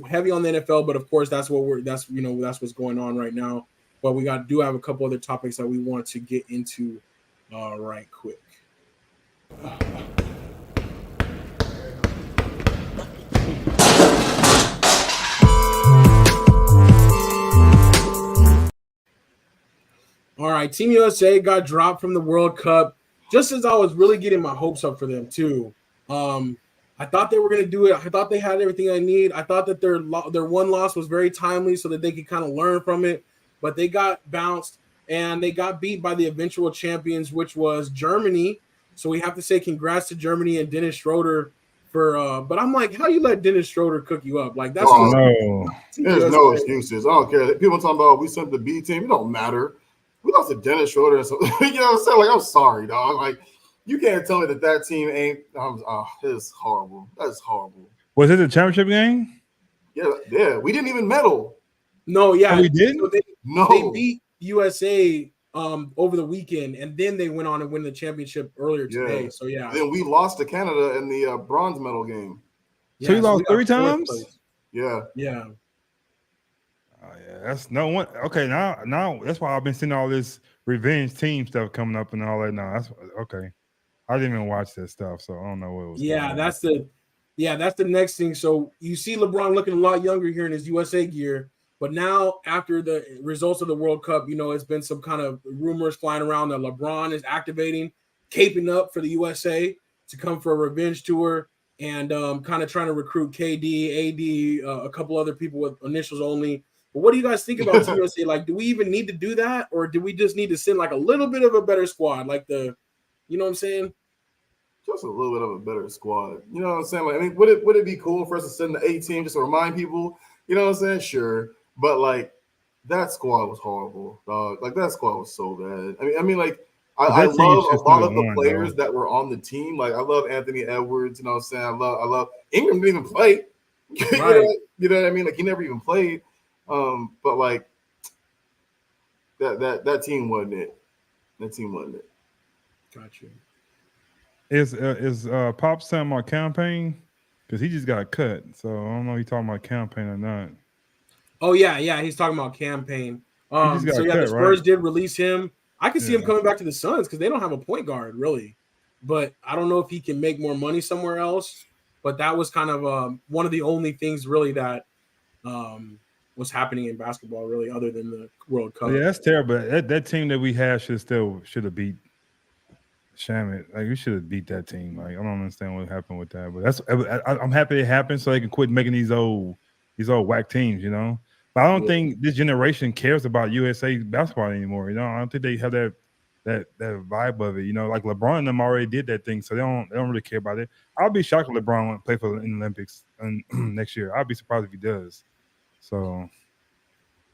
A: heavy on the NFL, but of course that's what's going on right now. But we do have a couple other topics that we want to get into right quick. All right, Team USA got dropped from the World Cup just as I was really getting my hopes up for them too. I thought they were going to do it. I thought they had everything I need. I thought that their one loss was very timely so that they could kind of learn from it. But they got bounced and they got beat by the eventual champions, which was Germany. So we have to say congrats to Germany and Dennis Schroeder for. But I'm like, how you let Dennis Schroeder cook you up? Like that's
B: there's no excuses. I don't care. People talking about we sent the B team. It don't matter. We lost to Dennis Schroeder. And so, you know what I'm saying? Like I'm sorry, dog. Like. You can't tell me that team ain't. It's horrible. That's horrible.
C: Was it a championship game?
B: Yeah. We didn't even medal.
A: No, yeah,
C: we didn't.
A: So they beat USA over the weekend, and then they went on and win the championship earlier today. So yeah.
B: Then we lost to Canada in the bronze medal game.
C: So you lost 3 times.
B: Yeah.
A: Yeah.
C: Oh, yeah, that's no one. Okay, now that's why I've been seeing all this revenge team stuff coming up and all that. Now that's okay. I didn't even watch that stuff, so I don't know what it was.
A: Yeah, that's the next thing. So you see LeBron looking a lot younger here in his USA gear, but now after the results of the World Cup, it's been some kind of rumors flying around that LeBron is activating, caping up for the USA to come for a revenge tour and kind of trying to recruit KD, AD, a couple other people with initials only. But what do you guys think about Team USA? Like, do we even need to do that, or do we just need to send like a little bit of a better squad, like you know what I'm saying?
B: Just a little bit of a better squad. You know what I'm saying? Like, I mean, would it be cool for us to send the A team just to remind people? You know what I'm saying? Sure. But like that squad was horrible, dog. Like that squad was so bad. I mean, like I love a lot of the players that were on the team. Like I love Anthony Edwards. You know what I'm saying? I love Ingram didn't even play.
A: Right.
B: You know what I mean? Like he never even played. But like that team wasn't it. That team wasn't it.
A: Gotcha.
C: Is Pops talking about campaign? Because he just got cut. So I don't know if he's talking about campaign or not.
A: Oh, yeah, he's talking about campaign. The Spurs did release him. I can see him coming back to the Suns because they don't have a point guard, really. But I don't know if he can make more money somewhere else. But that was kind of one of the only things really that was happening in basketball, really, other than the World Cup.
C: Yeah, that's terrible. That team that we had should have beat Shamit. Like we should have beat that team. Like I don't understand what happened with that. But I'm happy it happened so they can quit making these old whack teams, But I don't think this generation cares about USA basketball anymore. I don't think they have that vibe of it. Like LeBron and them already did that thing, so they don't really care about it. I'll be shocked if LeBron won't play in the Olympics next year. I'll be surprised if he does. So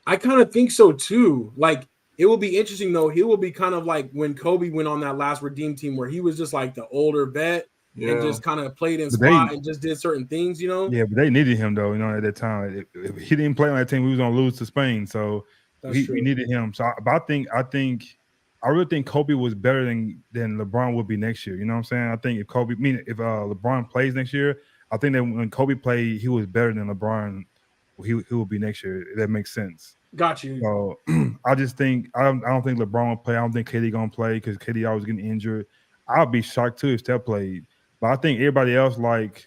A: I kind of think so too. Like it will be interesting though. He will be kind of like when Kobe went on that last Redeem team where he was just like the older vet and just kind of played in spot and just did certain things, you know.
C: Yeah, but they needed him though. You know, at that time, if he didn't play on that team, we was gonna lose to Spain. So we needed him. So, but I really think Kobe was better than LeBron would be next year. You know what I'm saying? I think if LeBron plays next year, I think that when Kobe played, he was better than LeBron. He will be next year. That makes sense.
A: Got you.
C: So I just think I don't think LeBron will play. I don't think KD gonna play because KD always getting injured. I'll be shocked too if Steph played. But I think everybody else like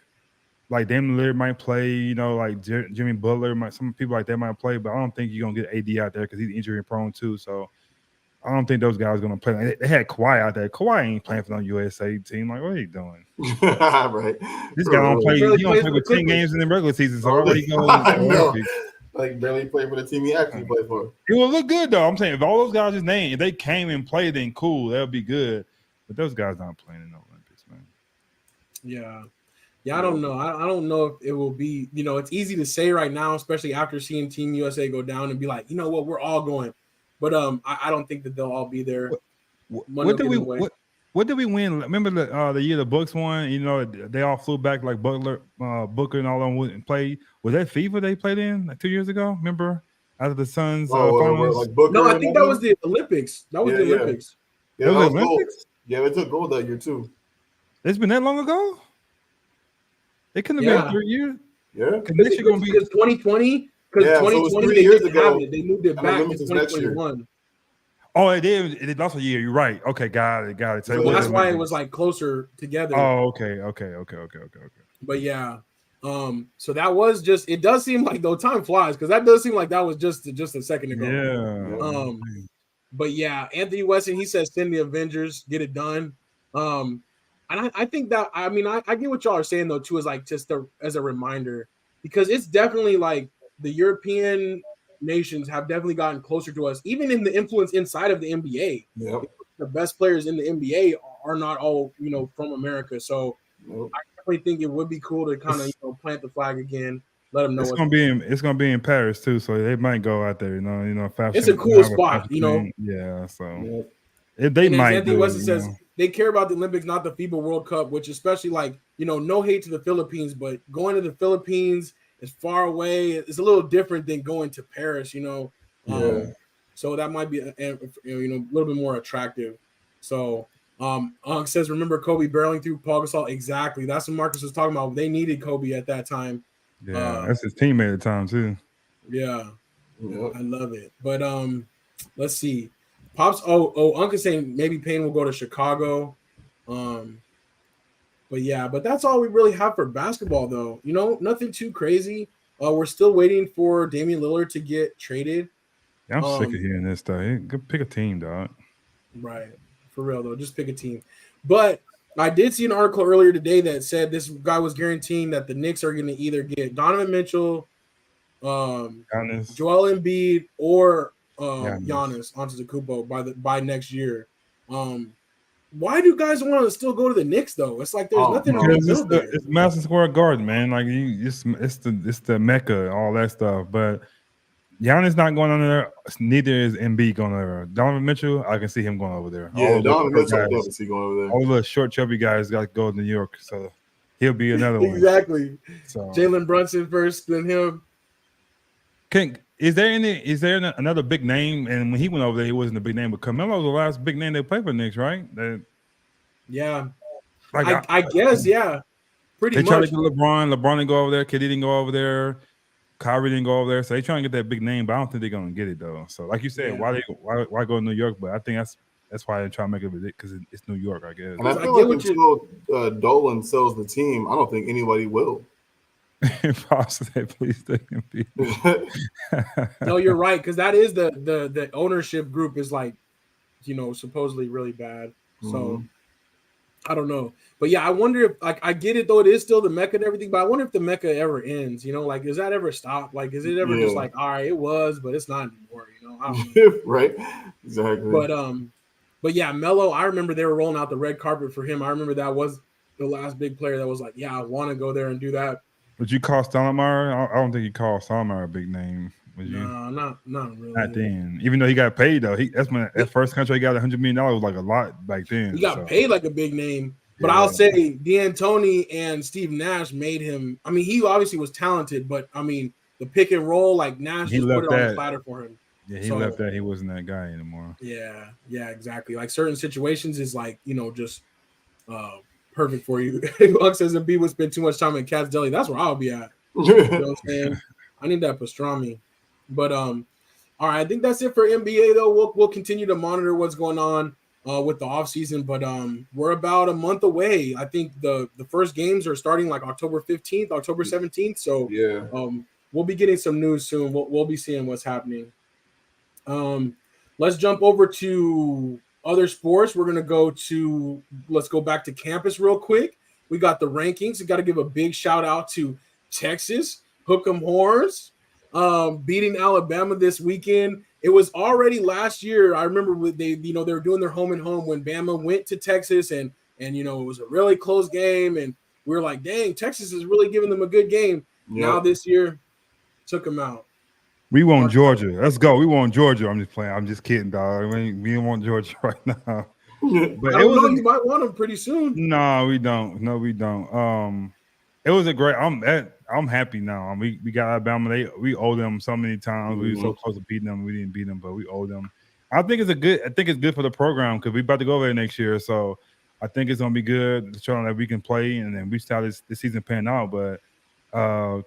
C: Damian Lillard might play. You know, like Jimmy Butler, some people like that might play. But I don't think you're gonna get AD out there because he's injury prone too. So I don't think those guys are gonna play. Like, they had Kawhi out there. Kawhi ain't playing for no USA team. Like, what are you doing?
B: Right.
C: This guy don't play. He don't play for 10 games in the regular season. So why he going?
B: Like barely play for the team he actually played for.
C: It will look good though. I'm saying if all those guys just named, if they came and played, then cool, that'll be good. But those guys not playing in the Olympics, man.
A: Yeah. I don't know. I don't know if it will be. You know, it's easy to say right now, especially after seeing Team USA go down and be like, you know what, we're all going. But I don't think that they'll all be there.
C: What did we win? Remember the year the Bucks won? You know, they all flew back like Booker and all of them played. Was that FIFA they played in like 2 years ago? Remember after the Suns finals?
A: No, I think that was the Olympics. That was the Olympics.
B: Yeah, that was Olympics. Yeah, they took gold that year too.
C: It's been that long ago. It couldn't have been 3 years.
B: Yeah,
A: because 2020. Because 2020
B: 3 years ago
A: they moved it back to 2021.
C: Oh, it did. It lost a year. You're right. Okay, got it.
A: So that's why it was like closer together.
C: Oh, okay.
A: But yeah, so that was just. It does seem like though time flies because that does seem like that was just a second ago.
C: Yeah.
A: But yeah, Anthony Weston, he says send the Avengers, get it done. And I think that I get what y'all are saying though too, is like just as a reminder because it's definitely like the European nations have definitely gotten closer to us, even in the influence inside of the NBA.
B: Yep.
A: The best players in the NBA are not all, from America. So I definitely think it would be cool to kind of, plant the flag again, let them know
C: it's gonna be in Paris too, so they might go out there. Fashion,
A: it's a cool spot,
C: Yeah, so they
A: and
C: might.
A: Anthony Weston says they care about the Olympics, not the FIBA World Cup, which especially like no hate to the Philippines, but going to the Philippines. It's far away. It's a little different than going to Paris, So that might be a little bit more attractive. So Unk says, remember Kobe barreling through Paul Gasol? Exactly. That's what Marcus was talking about. They needed Kobe at that time.
C: Yeah, that's his teammate at the time too.
A: Yeah. I love it. But let's see. Pops. Unk is saying maybe Payne will go to Chicago. But that's all we really have for basketball, though. Nothing too crazy. We're still waiting for Damian Lillard to get traded.
C: I'm sick of hearing this stuff. Go pick a team, dog.
A: Right. For real, though. Just pick a team. But I did see an article earlier today that said this guy was guaranteeing that the Knicks are going to either get Donovan Mitchell, Joel Embiid, or Giannis Antetokounmpo by next year. Why do guys want to still go to the Knicks though? It's like there's nothing on the field there.
C: It's Madison Square Garden, man. Like it's the Mecca, all that stuff. But Giannis not going on there. Neither is Embiid going there. Donovan Mitchell, I can see him going over there.
B: Yeah, Donovan Mitchell, I definitely see going over there.
C: All the short, chubby guys got to go to New York, so he'll be another one.
A: Exactly.
C: So
A: Jalen Brunson first, then him.
C: Is there another big name? And when he went over there, he wasn't a big name, but Carmelo was the last big name they played for Knicks, right?
A: Yeah. I guess, yeah. Pretty much.
C: They tried to get LeBron. LeBron didn't go over there. KD didn't go over there. Kyrie didn't go over there. So they trying to get that big name, but I don't think they're gonna get it though. So like you said, why go to New York? But I think that's why they're trying to make it because it's New York, I guess.
B: And I feel like until Dolan sells the team, I don't think anybody will.
C: Possibly, please take him.
A: No, you're right, because that is the ownership group is like, supposedly really bad. So I don't know, but yeah, I wonder if I get it though. It is still the Mecca and everything, but I wonder if the Mecca ever ends. Like, does that ever stop? Like, is it ever just like, all right, it was, but it's not anymore. I don't know.
B: Right? Exactly.
A: But yeah, Melo. I remember they were rolling out the red carpet for him. I remember that was the last big player that was like, yeah, I want to go there and do that.
C: Would you call Stoudemire? I don't think you call Stoudemire a big name. Was you?
A: No, not really.
C: Not then. Even though he got paid though, that's when that first contract he got $100 million was like a lot back then.
A: He got paid like a big name. But
C: Yeah.
A: I'll say D'Antoni and Steve Nash made him. I mean, he obviously was talented, but I mean, the pick and roll, like Nash
C: He
A: just put
C: left
A: it on the
C: that.
A: platter for him.
C: Yeah, he left that. He wasn't that guy anymore.
A: Yeah, exactly. Like certain situations is like, just perfect for you. Luck says Embiid would spend too much time in Cat's Deli. That's where I'll be at. You know what I'm saying? I need that pastrami. But all right, I think that's it for NBA though. We'll continue to monitor what's going on with the offseason, but we're about a month away. I think the first games are starting like October 15th, October 17th. So
B: yeah,
A: we'll be getting some news soon. We'll be seeing what's happening. Let's jump over to other sports. We're gonna let's go back to campus real quick. We got the rankings. We got to give a big shout out to Texas Hook'em Horns beating Alabama this weekend. It was already last year. I remember they were doing their home and home when Bama went to Texas, and it was a really close game, and we were like, dang, Texas is really giving them a good game. Yep. Now this year, took them out.
C: We want Georgia. Let's go. We want Georgia. I'm just playing. I'm just kidding, dog. We don't want Georgia right now.
A: But you might want them pretty soon.
C: No, we don't. No, we don't. It was a great. I'm happy now. We got Alabama. We owe them so many times. We were so close to beating them. We didn't beat them, but we owe them. I think it's good for the program because we about to go over there next year. So I think it's gonna be good to show that we can play, and then we start this season panning out. But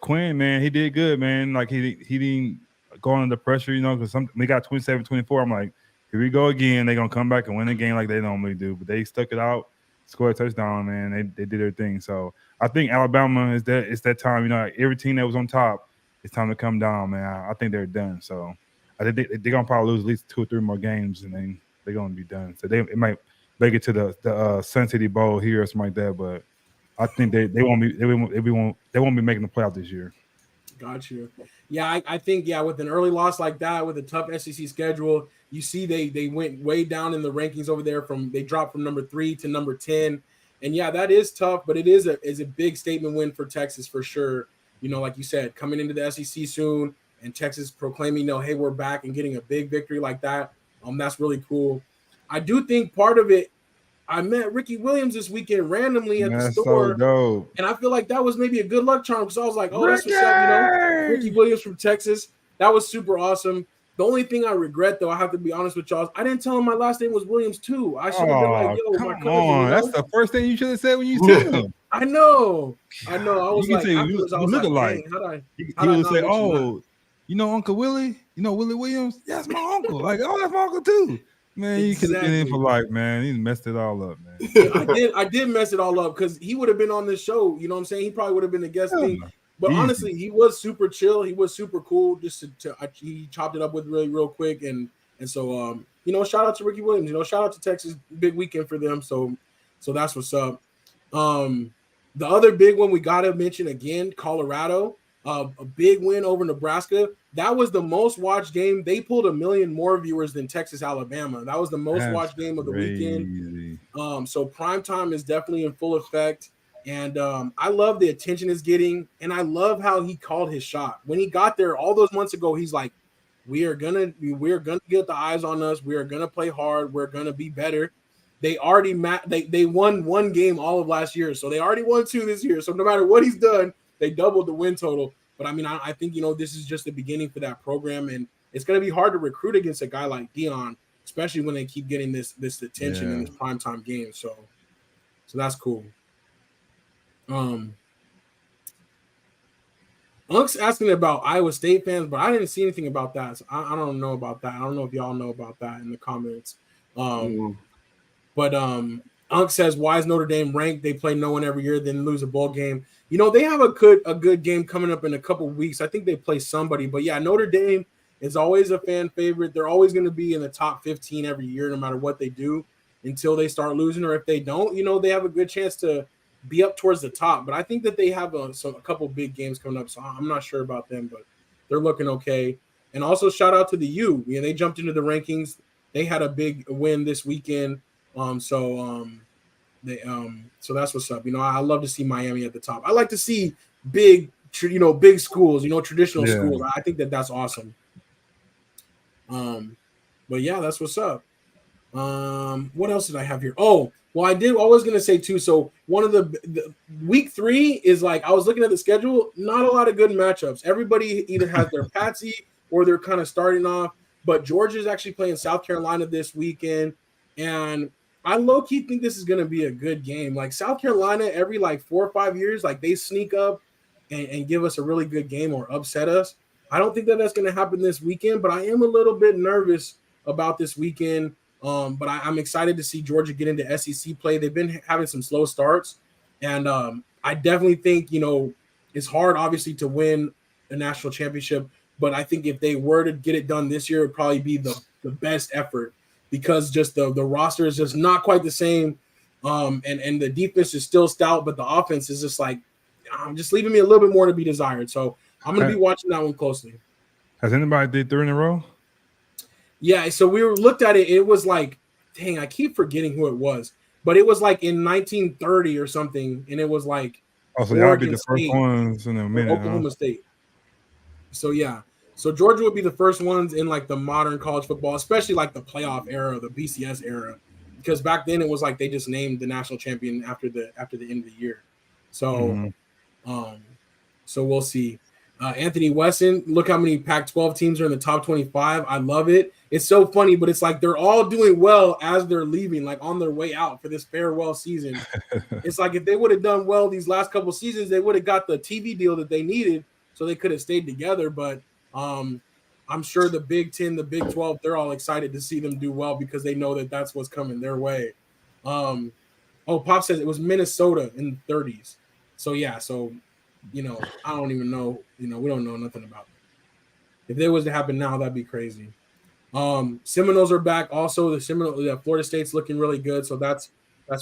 C: Quinn, man, he did good, man. Like he didn't go under the pressure, because they got 27-24. I'm like, here we go again. They're gonna come back and win the game like they normally do. But they stuck it out, scored a touchdown, man. They did their thing. So I think Alabama is that it's that time, like every team that was on top, it's time to come down, man. I think they're done. So I think they're gonna probably lose at least 2 or 3 more games, and then they're gonna be done. So it might make it to the Sun City Bowl here or something like that. But I think they won't be making the playoff this year.
A: Got you. Yeah, I think with an early loss like that, with a tough SEC schedule, you see they went way down in the rankings over there. They dropped from number 3 to number 10, and that is tough. But it is a big statement win for Texas for sure. Like you said, coming into the SEC soon, and Texas proclaiming, hey, we're back, and getting a big victory like that. That's really cool. I do think part of it. I met Ricky Williams this weekend randomly at the store,
C: so dope.
A: And I feel like that was maybe a good luck charm because I was like, "Oh, that's what's up," Ricky Williams from Texas. That was super awesome. The only thing I regret, though, I have to be honest with y'all, I didn't tell him my last name was Williams too. I should have been like, "Yo, my cousin."
C: On. That's the first thing you should have said when you said him.
A: I know. I was like,
C: you look alike. He would say, "Oh, Uncle Willie? Willie Williams? Yeah, that's my uncle. Like, oh, that's my uncle too." Man, you could have been in for life, man. He messed it all up, man.
A: I did mess it all up because he would have been on this show. You know what I'm saying? He probably would have been a guest thing. But honestly, he was super chill. He was super cool. He chopped it up with really real quick, and so shout out to Ricky Williams. Shout out to Texas. Big weekend for them. So that's what's up. The other big one we gotta mention again, Colorado. A big win over Nebraska. That was the most watched game. They pulled 1 million more viewers than Texas, Alabama. That was the most watched game of the weekend. So primetime is definitely in full effect. And I love the attention it's getting. And I love how he called his shot. When he got there all those months ago, he's like, we're gonna get the eyes on us. We are gonna play hard. We're gonna be better. They already they won 1 game all of last year. So they already won 2 this year. So no matter what he's done, they doubled the win total. But I mean, I think, this is just the beginning for that program. And it's going to be hard to recruit against a guy like Dion, especially when they keep getting this attention in this primetime game. So that's cool. Unk's asking about Iowa State fans, but I didn't see anything about that. So I don't know about that. I don't know if y'all know about that in the comments. But Unk says, why is Notre Dame ranked? They play no one every year, then lose a bowl game. They have a good game coming up in a couple of weeks. I think they play somebody. But, yeah, Notre Dame is always a fan favorite. They're always going to be in the top 15 every year no matter what they do until they start losing. Or if they don't, they have a good chance to be up towards the top. But I think that they have a couple big games coming up, so I'm not sure about them. But they're looking okay. And also shout out to the U. They jumped into the rankings. They had a big win this weekend. So that's what's up. I love to see Miami at the top. I like to see big big schools, traditional
C: Yeah.
A: schools. I think that's awesome. But yeah, that's what's up. What else did I have here? Oh, well, I was going to say too. So one of the week 3 is like, I was looking at the schedule, not a lot of good matchups. Everybody either has their patsy or they're kind of starting off, but Georgia's actually playing South Carolina this weekend. And I low key think this is going to be a good game. Like South Carolina, every like 4 or 5 years, like they sneak up and give us a really good game or upset us. I don't think that's going to happen this weekend, but I am a little bit nervous about this weekend. But I'm excited to see Georgia get into SEC play. They've been having some slow starts, and I definitely think it's hard, obviously, to win a national championship. But I think if they were to get it done this year, it would probably be the best effort because just the roster is just not quite the same, and the defense is still stout, but the offense is just like just leaving me a little bit more to be desired. So I'm going to be watching that one closely.
C: Has anybody did 3 in a row?
A: Yeah, so we looked at it. It was like, dang, I keep forgetting who it was, but it was like in 1930 or something, and it was like
C: Oh, so y'all be the first ones in a minute,
A: Oklahoma State. So yeah, so Georgia would be the first ones in like the modern college football, especially like the playoff era, the BCS era, because back then it was like they just named the national champion after the end of the year. So, so we'll see. Anthony Wesson, look how many Pac-12 teams are in the top 25. I love it. It's so funny, but it's like they're all doing well as they're leaving, like on their way out for this farewell season. It's like if they would have done well these last couple seasons, they would have got the TV deal that they needed, so they could have stayed together. But I'm sure the Big 10, the Big 12, they're all excited to see them do well because they know that that's what's coming their way. Pop says it was Minnesota in the 30s. So yeah, so I don't even know. We don't know nothing about it. If it was to happen now, that'd be crazy. Seminoles are back. Also, the Florida State's looking really good, so that's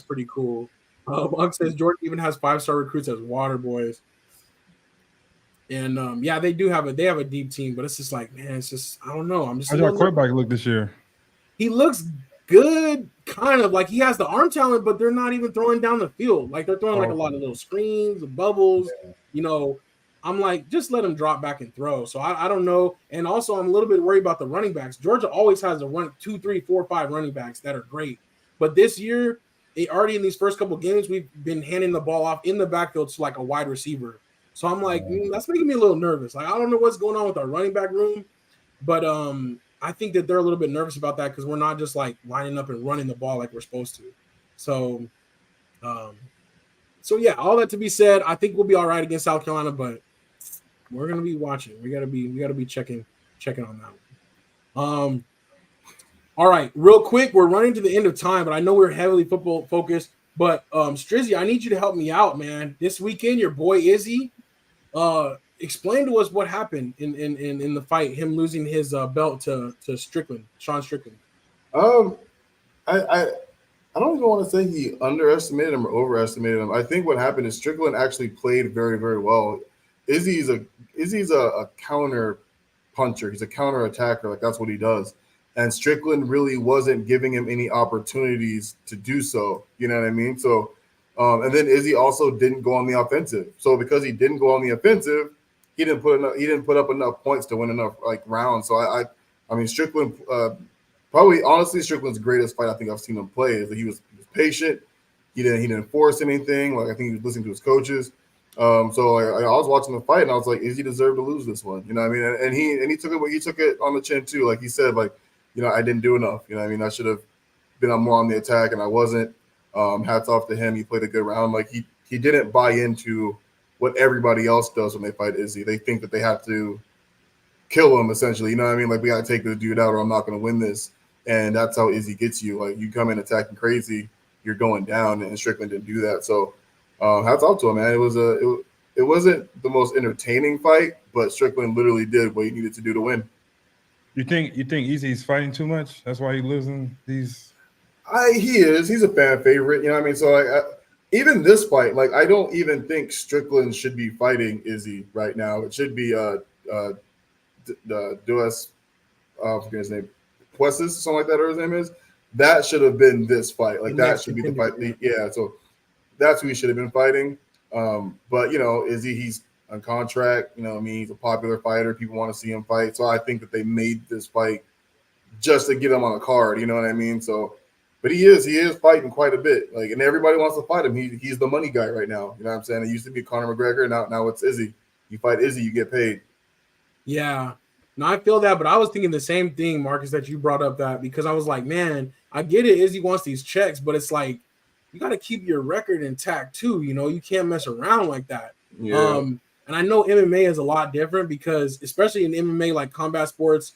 A: pretty cool. Monk says Georgia even has 5-star recruits as water boys. And yeah, they have a deep team, but it's just like, man, it's just I don't know.
C: How's your quarterback look this year?
A: He looks good, kind of like he has the arm talent, but they're not even throwing down the field. Like they're throwing like a lot of little screens, bubbles. I'm like, just let him drop back and throw. So I don't know. And also, I'm a little bit worried about the running backs. Georgia always has a 2, 3, 4, 5 running backs that are great. But this year, already in these first couple of games, we've been handing the ball off in the backfield to like a wide receiver. So I'm like, that's making me a little nervous. Like I don't know what's going on with our running back room, but I think that they're a little bit nervous about that because we're not just like lining up and running the ball like we're supposed to. So, yeah, all that to be said, I think we'll be all right against South Carolina, but we're gonna be watching. We gotta be checking on that one. All right, real quick, we're running to the end of time, but I know we're heavily football focused. But Strizzy, I need you to help me out, man. This weekend, your boy Izzy, explain to us what happened in the fight, him losing his belt to Sean Strickland.
B: I don't even want to say he underestimated him or overestimated him. I think what happened is Strickland actually played very, very well. Izzy's a counter puncher. He's a counter attacker. Like that's what he does. And Strickland really wasn't giving him any opportunities to do so. You know what I mean? So, and then Izzy also didn't go on the offensive. So because he didn't go on the offensive, he didn't put up enough points to win enough like rounds. So I mean Strickland probably honestly Strickland's greatest fight I think I've seen him play is that he was patient. He didn't force anything. Like I think he was listening to his coaches. So I was watching the fight and I was like, Izzy deserved to lose this one? You know what I mean? And he took it on the chin too. Like he said, like, I didn't do enough. You know what I mean? I should have been more on the attack and I wasn't. Hats off to him. He played a good round. Like he didn't buy into what everybody else does when they fight Izzy. They think that they have to kill him essentially. You know what I mean? Like we got to take this dude out or I'm not going to win this. And that's how Izzy gets you. Like you come in attacking crazy, you're going down, and Strickland didn't do that. So hats off to him, man. It wasn't the most entertaining fight, but Strickland literally did what he needed to do to win.
C: You think Izzy's fighting too much? That's why he's losing these.
B: He is. He's a fan favorite. You know what I mean? So even this fight, like I don't even think Strickland should be fighting Izzy right now. It should be Duas, I forget his name, Puesis, something like that. Or his name is. That should have been this fight. Like that should be the fight. Yeah. So that's who he should have been fighting. But Izzy, on contract. You know what I mean? He's a popular fighter. People want to see him fight. So I think that they made this fight just to get him on a card. You know what I mean? So, but he is fighting quite a bit. Like, and everybody wants to fight him. He's the money guy right now. You know what I'm saying? It used to be Conor McGregor. Now it's Izzy. You fight Izzy, you get paid.
A: Yeah. No, I feel that, but I was thinking the same thing, Marcus, that you brought up that because I was like, man, I get it. Izzy wants these checks, but it's like you got to keep your record intact too. You know, you can't mess around like that.
B: Yeah.
A: And I know MMA is a lot different because, especially in MMA, like combat sports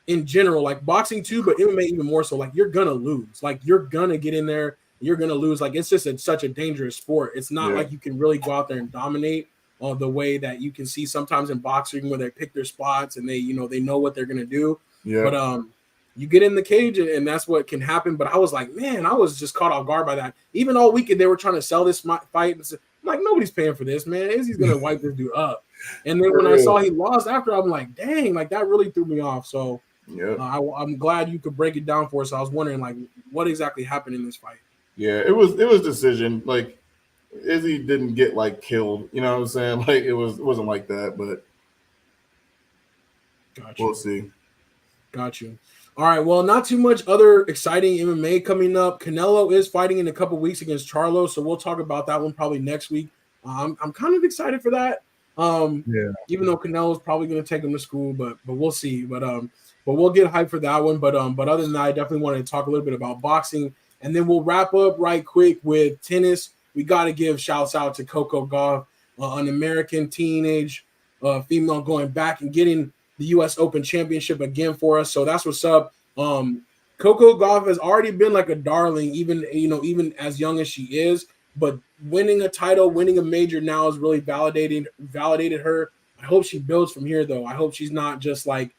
A: in general, like boxing too, but MMA even more so. Like you're gonna lose. Like you're gonna get in there, you're gonna lose. Like it's just such a dangerous sport. It's not like you can really go out there and dominate. The way that you can see sometimes in boxing where they pick their spots and they know what they're gonna do.
B: Yeah.
A: But you get in the cage and that's what can happen. But I was like, man, I was just caught off guard by that. Even all weekend they were trying to sell this fight. I'm like, nobody's paying for this, man. Izzy's gonna wipe this dude up. And then when I saw he lost after, I'm like, dang, like that really threw me off. So I'm glad you could break it down for us. I was wondering like what exactly happened in this fight.
B: Yeah, it was decision. Like Izzy didn't get like killed, you know what I'm saying? Like it wasn't like that, but we'll see.
A: Got you. All right. Well, not too much other exciting MMA coming up. Canelo is fighting in a couple weeks against Charlo, so we'll talk about that one probably next week. I'm kind of excited for that. Even though Canelo's probably going to take him to school, but we'll see. But we'll get hyped for that one. But other than that, I definitely wanted to talk a little bit about boxing, and then we'll wrap up right quick with tennis. We got to give shouts out to Coco Gauff, an American teenage female going back and getting the U.S. Open Championship again for us. So that's what's up. Coco Gauff has already been like a darling, even as young as she is. But winning a title, winning a major now has really validated her. I hope she builds from here, though. I hope she's not just like,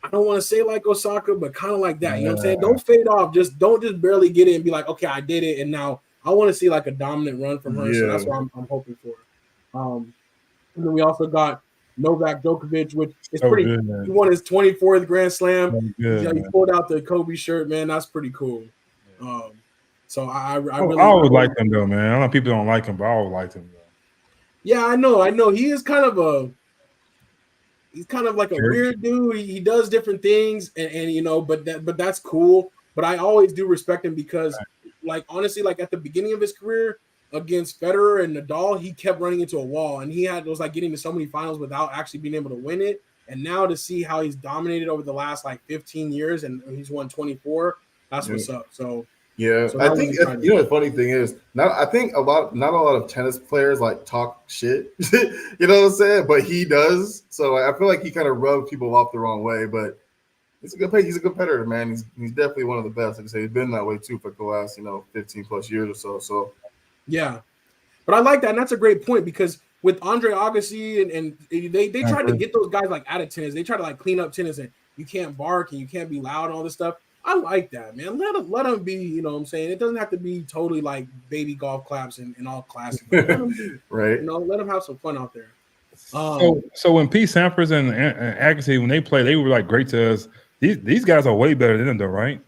A: I don't want to say like Osaka, but kind of like that. You know what I'm saying? Don't fade off. Don't just barely get it and be like, okay, I did it, and now I want to see like a dominant run from her. So that's what I'm hoping for. And then we also got Novak Djokovic, which is pretty good. He won his 24th Grand Slam. He pulled out the Kobe shirt, man. That's pretty cool. So I really
C: always like him though, man. I know people don't like him, but I always liked him though.
A: Yeah, I know. He is kind of like a weird dude. He does different things, and but that's cool. But I always do respect him because, like, honestly, like at the beginning of his career against Federer and Nadal, he kept running into a wall, and he was like getting to so many finals without actually being able to win it. And now to see how he's dominated over the last like 15 years, and he's won 24, that's what's up. So.
B: Yeah, so I think the funny thing is not a lot of tennis players like talk shit, you know what I'm saying? But he does, so I feel like he kind of rubs people off the wrong way. But he's a competitor, man. He's definitely one of the best. Like I say, he's been that way too for the last 15 plus years or so. So
A: yeah, but I like that, and that's a great point because with Andre Agassi and they tried to get those guys like out of tennis. They try to like clean up tennis, and you can't bark and you can't be loud and all this stuff. I like that, man. Let them be, you know what I'm saying? It doesn't have to be totally like baby golf claps and all classic. Let them be,
B: right.
A: Let them have some fun out there.
C: So when Pete Sampras and Agassi, when they play, they were like great to us. These guys are way better than them though, right?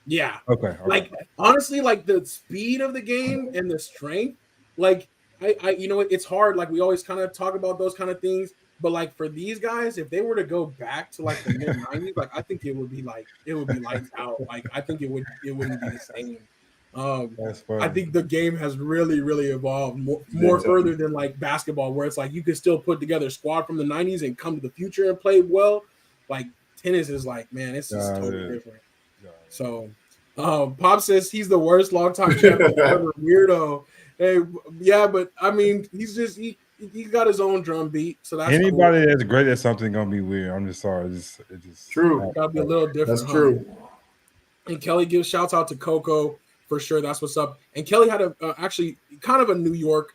A: Yeah.
C: Okay.
A: Like honestly, like the speed of the game and the strength, like I it's hard. Like we always kind of talk about those kind of things. But like for these guys, if they were to go back to like the mid 90s, like I think it would be lights out. Like I think it wouldn't be the same. I think the game has really, really evolved more further than like basketball, where it's like you could still put together a squad from the 90s and come to the future and play well. Like tennis is like, man, it's just totally different. So Pop says he's the worst longtime champion ever. Weirdo. Hey, yeah, but I mean, he's got his own drum beat, so that's
C: anybody
A: cool.
C: that's great at something gonna be weird. I'm just sorry, it's just
B: true.
A: Gotta be a little different.
B: That's true.
A: And Kelly gives shouts out to Coco for sure. That's what's up. And Kelly had actually kind of a New York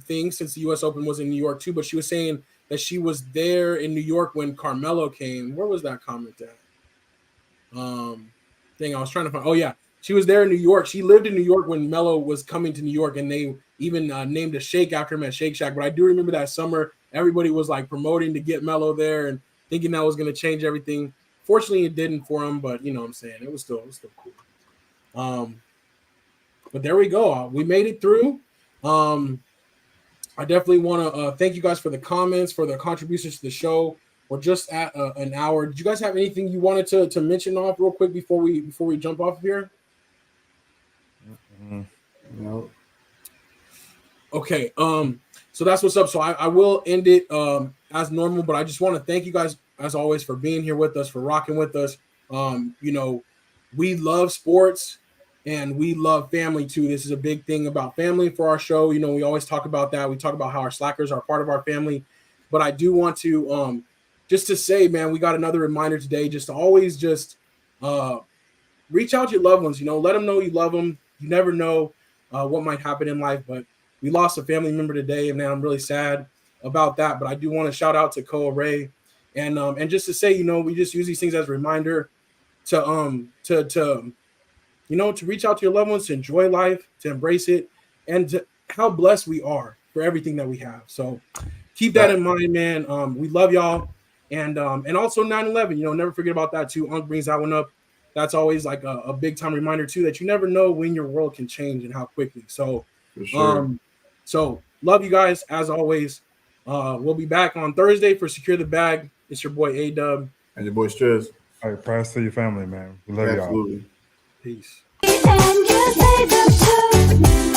A: thing since the U.S. Open was in New York too. But she was saying that she was there in New York when Carmelo came. Where was that comment at? I was trying to find. Oh yeah. She was there in New York. She lived in New York when Melo was coming to New York, and they even named a shake after him at Shake Shack. But I do remember that summer, everybody was like promoting to get Melo there and thinking that was going to change everything. Fortunately, it didn't for him, but you know what I'm saying? It was still cool. But there we go. We made it through. I definitely want to thank you guys for the comments, for the contributions to the show. We're just at an hour. Did you guys have anything you wanted to mention off real quick before we jump off here?
B: No.
A: Okay. So that's what's up. So I will end it as normal, but I just want to thank you guys as always for being here with us, for rocking with us. We love sports and we love family too. This is a big thing about family for our show. We always talk about that. We talk about how our slackers are part of our family, but I do want to just to say, man, we got another reminder today, just to always just reach out to your loved ones, let them know you love them. You never know what might happen in life, but we lost a family member today, and man, I'm really sad about that. But I do want to shout out to Koa Ray, and just to say, we just use these things as a reminder to reach out to your loved ones, to enjoy life, to embrace it, and to how blessed we are for everything that we have. So keep that in mind, man. We love y'all, and also 9/11. Never forget about that too. Unc brings that one up. That's always like a big time reminder too, that you never know when your world can change and how quickly. So,
B: for sure.
A: So love you guys as always. We'll be back on Thursday for Secure the Bag. It's your boy A-Dub.
B: And your boy Stress.
C: All right, prayers to your family, man. We love y'all.
B: Absolutely.
A: Peace.
D: And you say them too.